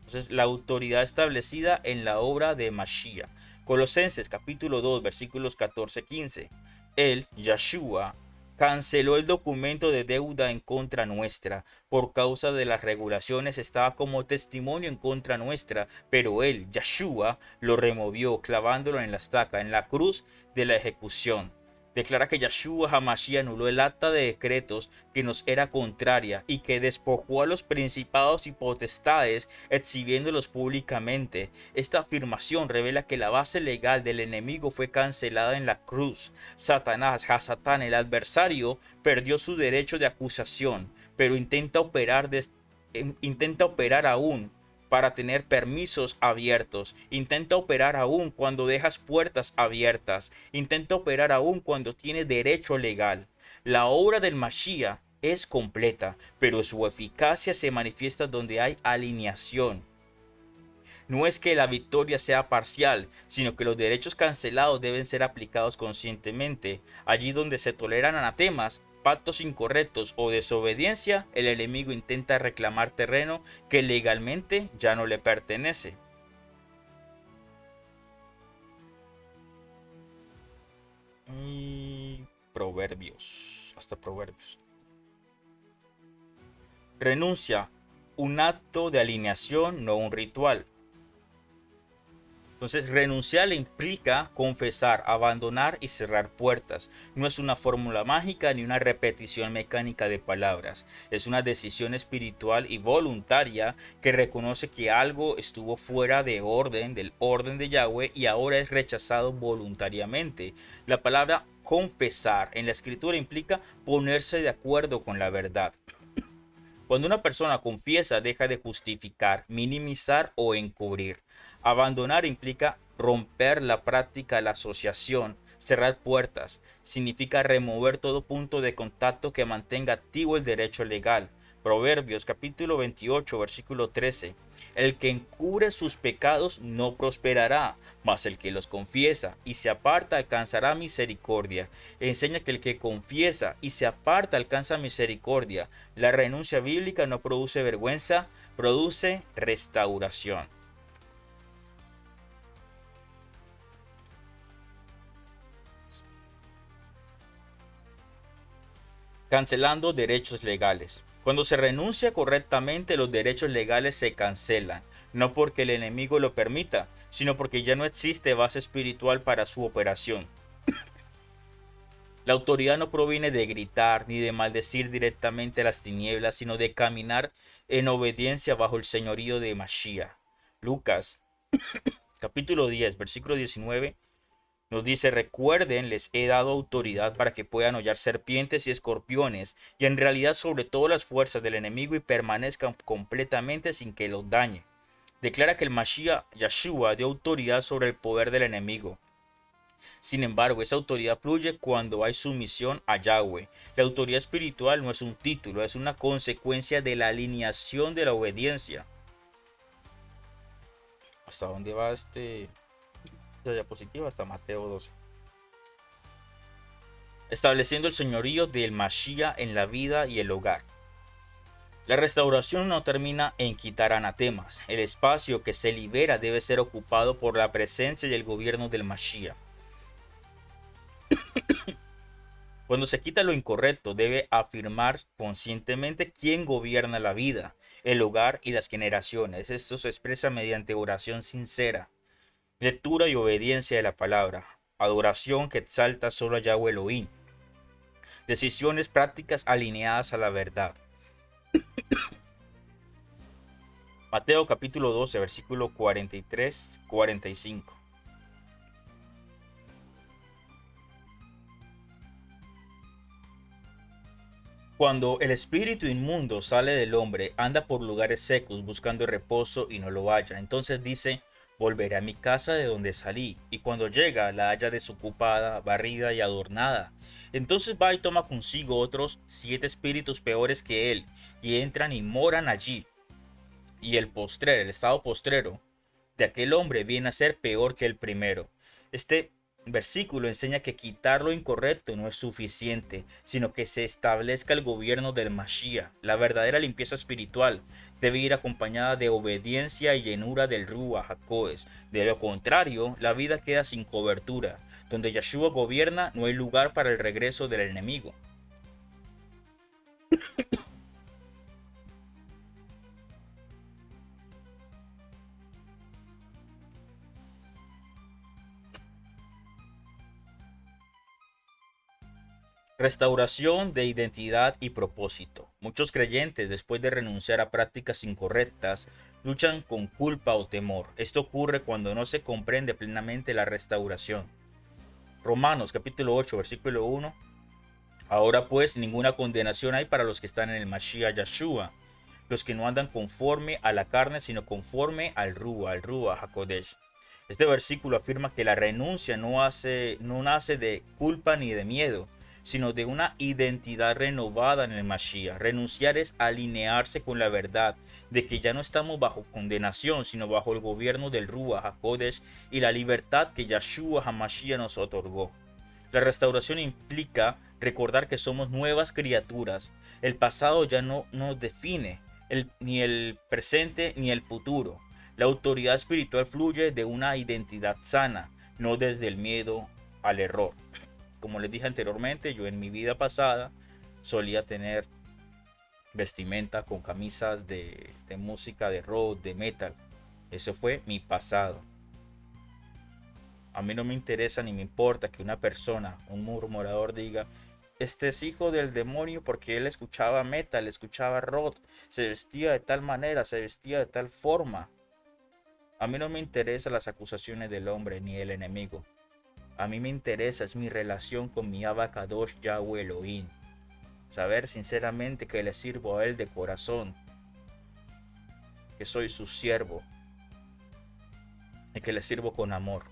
Entonces, la autoridad establecida en la obra de Mashiach. Colosenses capítulo 2 versículos 14-15. Él, Yahshua, canceló el documento de deuda en contra nuestra. Por causa de las regulaciones estaba como testimonio en contra nuestra, pero él, Yahshua, lo removió clavándolo en la estaca, en la cruz de la ejecución. Declara que Yahshua HaMashiach anuló el acta de decretos que nos era contraria y que despojó a los principados y potestades exhibiéndolos públicamente. Esta afirmación revela que la base legal del enemigo fue cancelada en la cruz. Satanás, Hasatán, el adversario, perdió su derecho de acusación, pero intenta operar aún para tener permisos abiertos. Intenta operar aún cuando dejas puertas abiertas. Intenta operar aún cuando tiene derecho legal. La obra del Mashiach es completa, pero su eficacia se manifiesta donde hay alineación. No es que la victoria sea parcial, sino que los derechos cancelados deben ser aplicados conscientemente. Allí donde se toleran anatemas, pactos incorrectos o desobediencia, el enemigo intenta reclamar terreno que legalmente ya no le pertenece. Y Proverbios, hasta Proverbios. Renuncia, un acto de alineación, no un ritual. Entonces, renunciar implica confesar, abandonar y cerrar puertas. No es una fórmula mágica ni una repetición mecánica de palabras. Es una decisión espiritual y voluntaria que reconoce que algo estuvo fuera de orden, del orden de Yahweh, y ahora es rechazado voluntariamente. La palabra confesar en la escritura implica ponerse de acuerdo con la verdad. Cuando una persona confiesa, deja de justificar, minimizar o encubrir. Abandonar implica romper la práctica, la asociación, cerrar puertas. Significa remover todo punto de contacto que mantenga activo el derecho legal. Proverbios capítulo 28, versículo 13. El que encubre sus pecados no prosperará, mas el que los confiesa y se aparta alcanzará misericordia. Enseña que el que confiesa y se aparta alcanza misericordia. La renuncia bíblica no produce vergüenza, produce restauración. Cancelando derechos legales. Cuando se renuncia correctamente, los derechos legales se cancelan, no porque el enemigo lo permita, sino porque ya no existe base espiritual para su operación. La autoridad no proviene de gritar ni de maldecir directamente a las tinieblas, sino de caminar en obediencia bajo el señorío de Mashiach. Lucas capítulo 10, versículo 19 nos dice: recuerden, les he dado autoridad para que puedan hollar serpientes y escorpiones, y en realidad sobre todas las fuerzas del enemigo, y permanezcan completamente sin que los dañe. Declara que el Mashiach Yahshua dio autoridad sobre el poder del enemigo. Sin embargo, esa autoridad fluye cuando hay sumisión a Yahweh. La autoridad espiritual no es un título, es una consecuencia de la alineación de la obediencia. ¿Hasta dónde va esta diapositiva? Hasta Mateo 12. Estableciendo el señorío del Mashiach en la vida y el hogar. La restauración no termina en quitar anatemas. El espacio que se libera debe ser ocupado por la presencia y el gobierno del Mashiach. Cuando se quita lo incorrecto, debe afirmar conscientemente quién gobierna la vida, el hogar y las generaciones. Esto se expresa mediante oración sincera, lectura y obediencia de la palabra, adoración que exalta solo a Yahweh Elohim, decisiones prácticas alineadas a la verdad. Mateo capítulo 12, versículo 43-45. Cuando el espíritu inmundo sale del hombre, anda por lugares secos buscando reposo y no lo halla. Entonces dice: volveré a mi casa de donde salí. Y cuando llega, la halla desocupada, barrida y adornada. Entonces va y toma consigo otros 7 espíritus peores que él, y entran y moran allí. Y el estado postrero de aquel hombre viene a ser peor que el primero. Este versículo enseña que quitar lo incorrecto no es suficiente, sino que se establezca el gobierno del Mashiach. La verdadera limpieza espiritual debe ir acompañada de obediencia y llenura del Ruach HaKodesh. De lo contrario, la vida queda sin cobertura. Donde Yahshua gobierna, no hay lugar para el regreso del enemigo. Restauración de identidad y propósito. Muchos creyentes, después de renunciar a prácticas incorrectas, luchan con culpa o temor. Esto ocurre cuando no se comprende plenamente la restauración. Romanos capítulo 8, versículo 1. Ahora pues ninguna condenación hay para los que están en el Mashiach Yahshua, los que no andan conforme a la carne, sino conforme al Ruach HaKodesh. Este versículo afirma que la renuncia no nace de culpa ni de miedo, sino de una identidad renovada en el Mashiach. Renunciar es alinearse con la verdad de que ya no estamos bajo condenación, sino bajo el gobierno del Ruach HaKodesh y la libertad que Yahshua HaMashiach nos otorgó. La restauración implica recordar que somos nuevas criaturas. El pasado ya no nos define, ni el presente ni el futuro. La autoridad espiritual fluye de una identidad sana, no desde el miedo al error. Como les dije anteriormente, yo en mi vida pasada solía tener vestimenta con camisas de música de rock, de metal. Eso fue mi pasado. A mí no me interesa ni me importa que una persona, un murmurador, diga: este es hijo del demonio porque él escuchaba metal, escuchaba rock, se vestía de tal manera, se vestía de tal forma. A mí no me interesan las acusaciones del hombre ni del enemigo. A mí me interesa es mi relación con mi Abba Kadosh Yahweh Elohim. Saber sinceramente que le sirvo a él de corazón, que soy su siervo y que le sirvo con amor.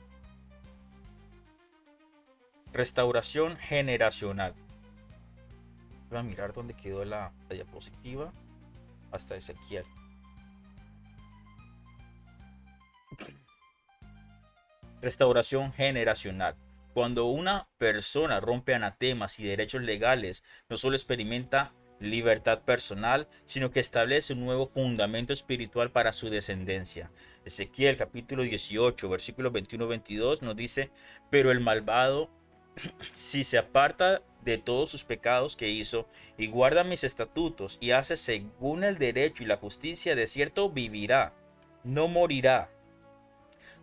Restauración generacional. Voy a mirar dónde quedó la diapositiva. Hasta Ezequiel. Restauración generacional. Cuando una persona rompe anatemas y derechos legales, no solo experimenta libertad personal, sino que establece un nuevo fundamento espiritual para su descendencia. Ezequiel capítulo 18, versículos 21-22 nos dice: pero el malvado, si se aparta de todos sus pecados que hizo y guarda mis estatutos y hace según el derecho y la justicia, de cierto vivirá, no morirá.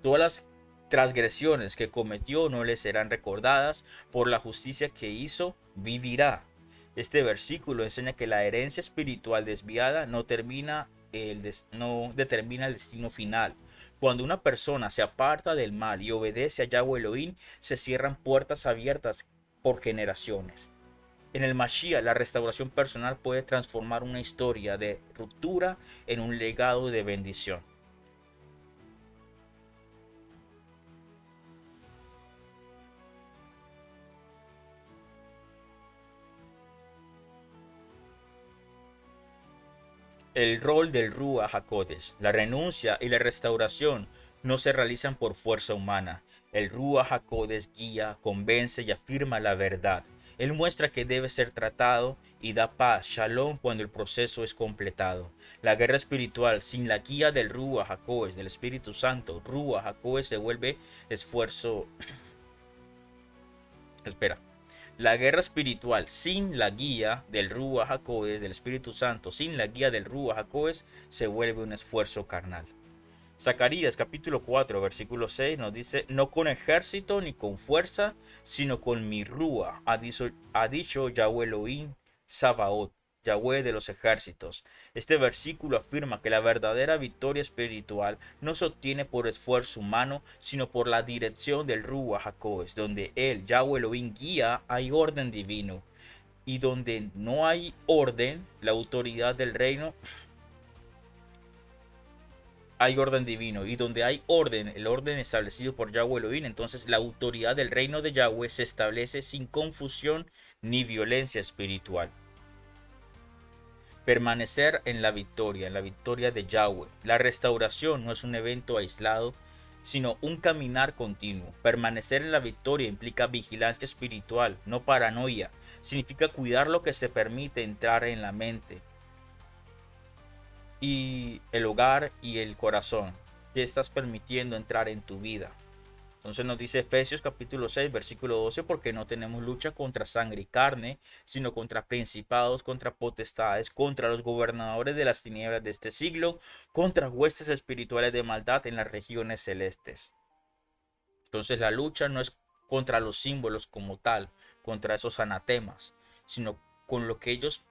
Todas las transgresiones que cometió no le serán recordadas, por la justicia que hizo vivirá. Este versículo enseña que la herencia espiritual desviada no determina el destino final. Cuando una persona se aparta del mal y obedece a Yahweh Elohim, se cierran puertas abiertas por generaciones. En el Mashiach, la restauración personal puede transformar una historia de ruptura en un legado de bendición. El rol del Ruach HaKodesh, la renuncia y la restauración no se realizan por fuerza humana. El Ruach HaKodesh guía, convence y afirma la verdad. Él muestra que debe ser tratado y da paz, shalom, cuando el proceso es completado. La guerra espiritual sin la guía del Ruach HaKodesh, del Espíritu Santo, Ruach HaKodesh, se vuelve esfuerzo. Espera. La guerra espiritual sin la guía del Ruach HaKodesh, del Espíritu Santo, sin la guía del Ruach HaKodesh, se vuelve un esfuerzo carnal. Zacarías capítulo 4 versículo 6 nos dice: no con ejército ni con fuerza, sino con mi Ruach, ha dicho Yahweh Elohim Sabaoth, Yahweh de los ejércitos. Este versículo afirma que la verdadera victoria espiritual no se obtiene por esfuerzo humano, sino por la dirección del Ruach HaKodesh. Donde él, Yahweh Elohim, guía, hay orden divino. Y donde no hay orden, la autoridad del reino, hay orden divino. Y donde hay orden, el orden establecido por Yahweh Elohim, entonces la autoridad del reino de Yahweh se establece sin confusión ni violencia espiritual. Permanecer en la victoria de Yahweh. La restauración no es un evento aislado, sino un caminar continuo. Permanecer en la victoria implica vigilancia espiritual, no paranoia. Significa cuidar lo que se permite entrar en la mente y el hogar y el corazón. ¿Qué estás permitiendo entrar en tu vida? Entonces nos dice Efesios capítulo 6 versículo 12: porque no tenemos lucha contra sangre y carne, sino contra principados, contra potestades, contra los gobernadores de las tinieblas de este siglo, contra huestes espirituales de maldad en las regiones celestes. Entonces la lucha no es contra los símbolos como tal, contra esos anatemas, sino con lo que ellos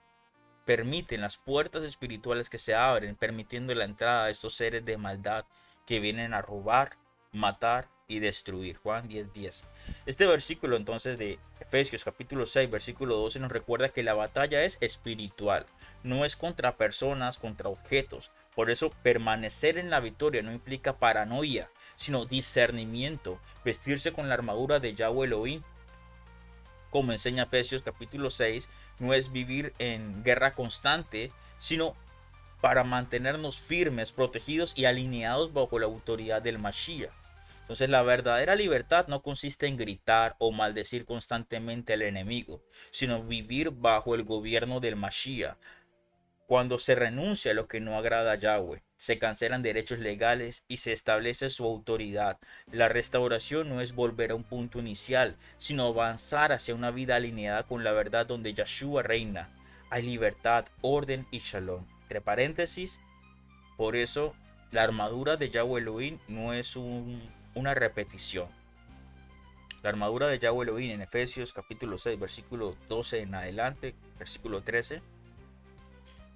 permiten, las puertas espirituales que se abren, permitiendo la entrada de estos seres de maldad que vienen a robar, matar y destruir. Juan 10:10. Este versículo entonces de Efesios capítulo 6 versículo 12 nos recuerda que la batalla es espiritual, no es contra personas, contra objetos. Por eso permanecer en la victoria no implica paranoia, sino discernimiento, vestirse con la armadura de Yahweh Elohim como enseña Efesios capítulo 6, no es vivir en guerra constante, sino para mantenernos firmes, protegidos y alineados bajo la autoridad del Mashiach. Entonces la verdadera libertad no consiste en gritar o maldecir constantemente al enemigo, sino vivir bajo el gobierno del Mashiach. Cuando se renuncia a lo que no agrada a Yahweh, se cancelan derechos legales y se establece su autoridad. La restauración no es volver a un punto inicial, sino avanzar hacia una vida alineada con la verdad donde Yahshua reina. Hay libertad, orden y shalom. Entre paréntesis, por eso la armadura de Yahweh Elohim no es una repetición. La armadura de Yahweh Elohim en Efesios capítulo 6, versículo 12 en adelante, versículo 13,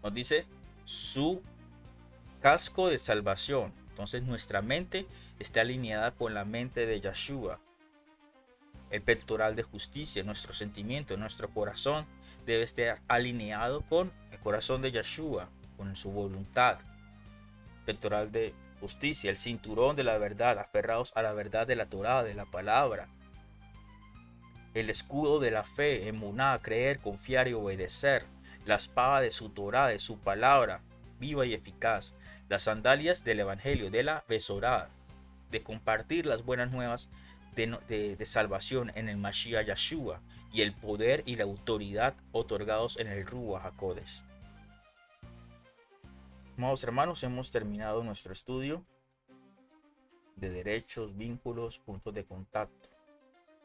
nos dice su casco de salvación. Entonces nuestra mente está alineada con la mente de Yahshua. El pectoral de justicia, nuestro sentimiento, nuestro corazón debe estar alineado con el corazón de Yahshua, con su voluntad. Pectoral de justicia, el cinturón de la verdad, aferrados a la verdad de la Torá, de la palabra. El escudo de la fe, emuná, creer, confiar y obedecer. La espada de su Torá, de su palabra, viva y eficaz. Las sandalias del evangelio, de la Besorá, de compartir las buenas nuevas de salvación en el Mashiach Yahshua y el poder y la autoridad otorgados en el Ruach HaKodesh. Amados hermanos, hemos terminado nuestro estudio de derechos, vínculos, puntos de contacto.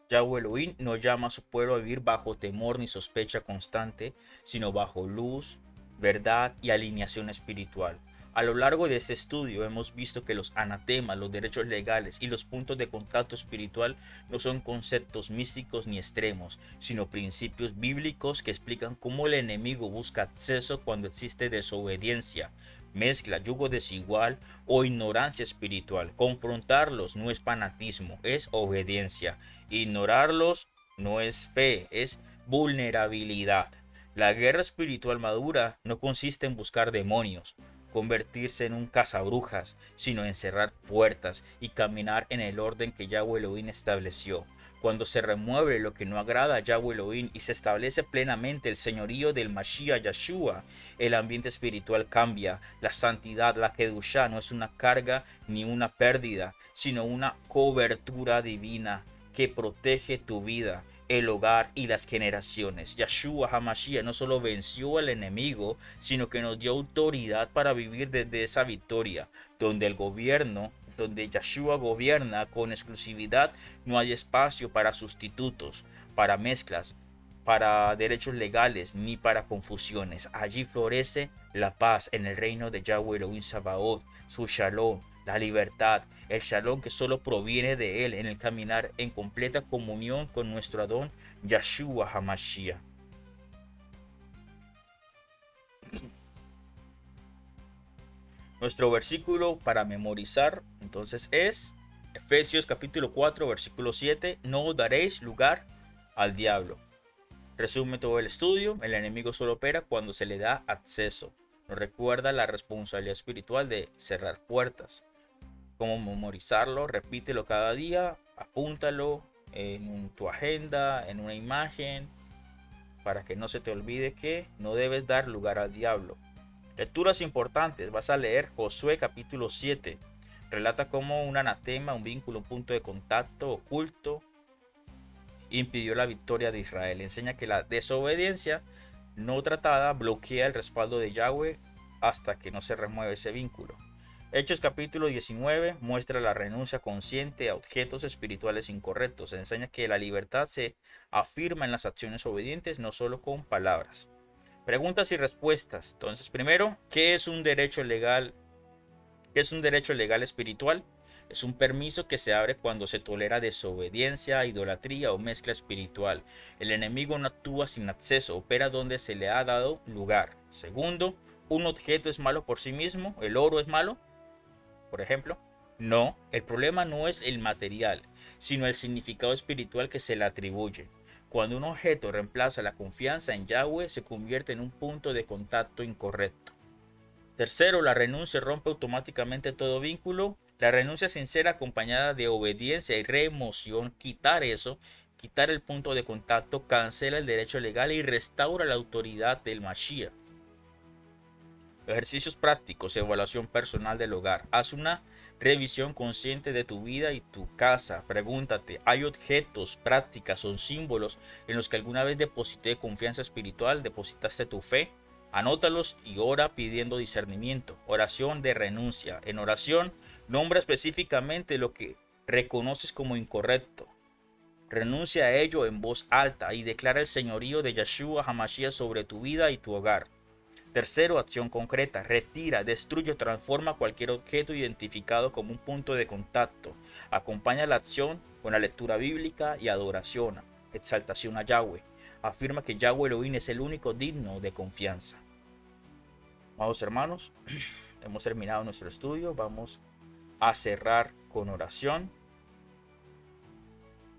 Yahweh Elohim no llama a su pueblo a vivir bajo temor ni sospecha constante, sino bajo luz, verdad y alineación espiritual. A lo largo de este estudio hemos visto que los anatemas, los derechos legales y los puntos de contacto espiritual no son conceptos místicos ni extremos, sino principios bíblicos que explican cómo el enemigo busca acceso cuando existe desobediencia, mezcla, yugo desigual o ignorancia espiritual. Confrontarlos no es fanatismo, es obediencia. Ignorarlos no es fe, es vulnerabilidad. La guerra espiritual madura no consiste en buscar demonios, convertirse en un cazabrujas, sino en cerrar puertas y caminar en el orden que Yahweh Elohim estableció. Cuando se remueve lo que no agrada a Yahweh Elohim y se establece plenamente el señorío del Mashiach Yahshua, el ambiente espiritual cambia. La santidad, la Kedushá, no es una carga ni una pérdida, sino una cobertura divina que protege tu vida, el hogar y las generaciones. Yahshua HaMashiach no solo venció al enemigo, sino que nos dio autoridad para vivir desde esa victoria, donde Yahshua gobierna con exclusividad, no hay espacio para sustitutos, para mezclas, para derechos legales, ni para confusiones. Allí florece la paz en el reino de Yahweh Elohim Sabaoth, su shalom, la libertad, el shalom que solo proviene de él en el caminar en completa comunión con nuestro Adón Yahshua HaMashiach. Nuestro versículo para memorizar entonces es Efesios capítulo 4 versículo 7. No daréis lugar al diablo. Resume todo el estudio. El enemigo solo opera cuando se le da acceso. Nos recuerda la responsabilidad espiritual de cerrar puertas. Cómo memorizarlo, repítelo cada día, apúntalo en tu agenda, en una imagen, para que no se te olvide que no debes dar lugar al diablo. Lecturas importantes, vas a leer Josué capítulo 7, relata cómo un anatema, un vínculo, un punto de contacto oculto impidió la victoria de Israel. Enseña que la desobediencia no tratada bloquea el respaldo de Yahweh hasta que no se remueve ese vínculo. Hechos capítulo 19 muestra la renuncia consciente a objetos espirituales incorrectos. Enseña que la libertad se afirma en las acciones obedientes, no solo con palabras. Preguntas y respuestas. Entonces, primero, ¿qué es un derecho legal? ¿Qué es un derecho legal espiritual? Es un permiso que se abre cuando se tolera desobediencia, idolatría o mezcla espiritual. El enemigo no actúa sin acceso, opera donde se le ha dado lugar. Segundo, ¿un objeto es malo por sí mismo? ¿El oro es malo, por ejemplo? No, el problema no es el material, sino el significado espiritual que se le atribuye. Cuando un objeto reemplaza la confianza en Yahweh, se convierte en un punto de contacto incorrecto. Tercero, la renuncia rompe automáticamente todo vínculo. La renuncia sincera acompañada de obediencia y remoción, quitar eso, quitar el punto de contacto, cancela el derecho legal y restaura la autoridad del Mashiach. Ejercicios prácticos, evaluación personal del hogar. Haz una revisión consciente de tu vida y tu casa. Pregúntate, ¿hay objetos, prácticas o símbolos en los que alguna vez deposité confianza espiritual, depositaste tu fe? Anótalos y ora pidiendo discernimiento. Oración de renuncia. En oración, nombra específicamente lo que reconoces como incorrecto. Renuncia a ello en voz alta y declara el señorío de Yeshua HaMashiach sobre tu vida y tu hogar. Tercero, acción concreta. Retira, destruye o transforma cualquier objeto identificado como un punto de contacto. Acompaña la acción con la lectura bíblica y adoración, exaltación a Yahweh. Afirma que Yahweh Elohim es el único digno de confianza. Amados hermanos, hemos terminado nuestro estudio. Vamos a cerrar con oración.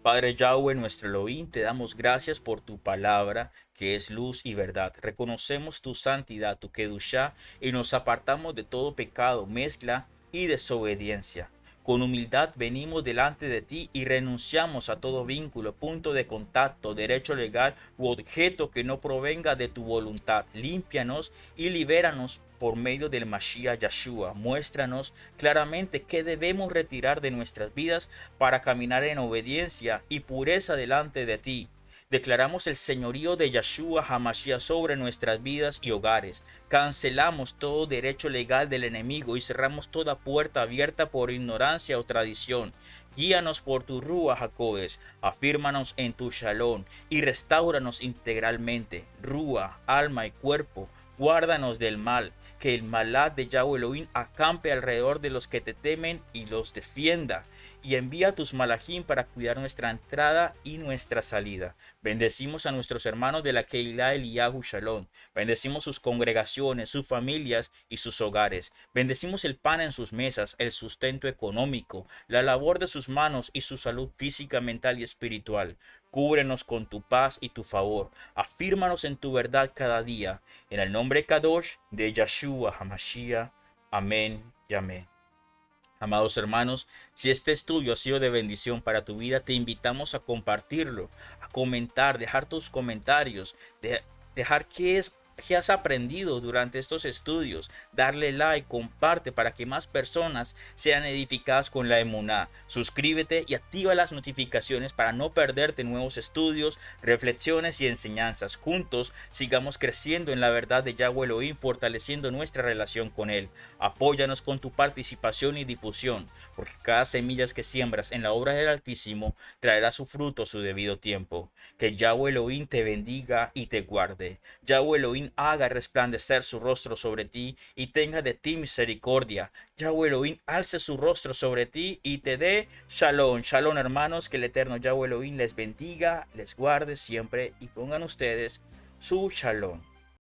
Padre Yahweh, nuestro Elohim, te damos gracias por tu palabra, que es luz y verdad. Reconocemos tu santidad, tu kedushá, y nos apartamos de todo pecado, mezcla y desobediencia. Con humildad venimos delante de ti y renunciamos a todo vínculo, punto de contacto, derecho legal u objeto que no provenga de tu voluntad. Límpianos y libéranos por medio del Mashiach Yeshua. Muéstranos claramente qué debemos retirar de nuestras vidas para caminar en obediencia y pureza delante de ti. Declaramos el señorío de Yeshua HaMashiach sobre nuestras vidas y hogares. Cancelamos todo derecho legal del enemigo y cerramos toda puerta abierta por ignorancia o tradición. Guíanos por tu Ruach HaKodesh, afírmanos en tu Shalom y restáuranos integralmente, Ruach, alma y cuerpo. Guárdanos del mal, que el malad de Yahweh Elohim acampe alrededor de los que te temen y los defienda. Y envía tus malachim para cuidar nuestra entrada y nuestra salida. Bendecimos a nuestros hermanos de la Keilah Eliyahu Shalom. Bendecimos sus congregaciones, sus familias y sus hogares. Bendecimos el pan en sus mesas, el sustento económico, la labor de sus manos y su salud física, mental y espiritual. Cúbrenos con tu paz y tu favor. Afírmanos en tu verdad cada día. En el nombre Kadosh de Yeshua HaMashiach. Amén y amén. Amados hermanos, si este estudio ha sido de bendición para tu vida, te invitamos a compartirlo, a comentar, dejar tus comentarios, dejar qué has aprendido durante estos estudios, darle like, comparte para que más personas sean edificadas con la emuná. Suscríbete y activa las notificaciones para no perderte nuevos estudios, reflexiones y enseñanzas. Juntos sigamos creciendo en la verdad de Yahweh Elohim, fortaleciendo nuestra relación con Él. Apóyanos con tu participación y difusión, porque cada semilla que siembras en la obra del Altísimo traerá su fruto a su debido tiempo. Que Yahweh Elohim te bendiga y te guarde. Yahweh Elohim haga resplandecer su rostro sobre ti y tenga de ti misericordia. Yahweh Elohim alce su rostro sobre ti y te dé shalom. Shalom, hermanos, que el eterno Yahweh Elohim les bendiga, les guarde siempre y pongan ustedes su shalom.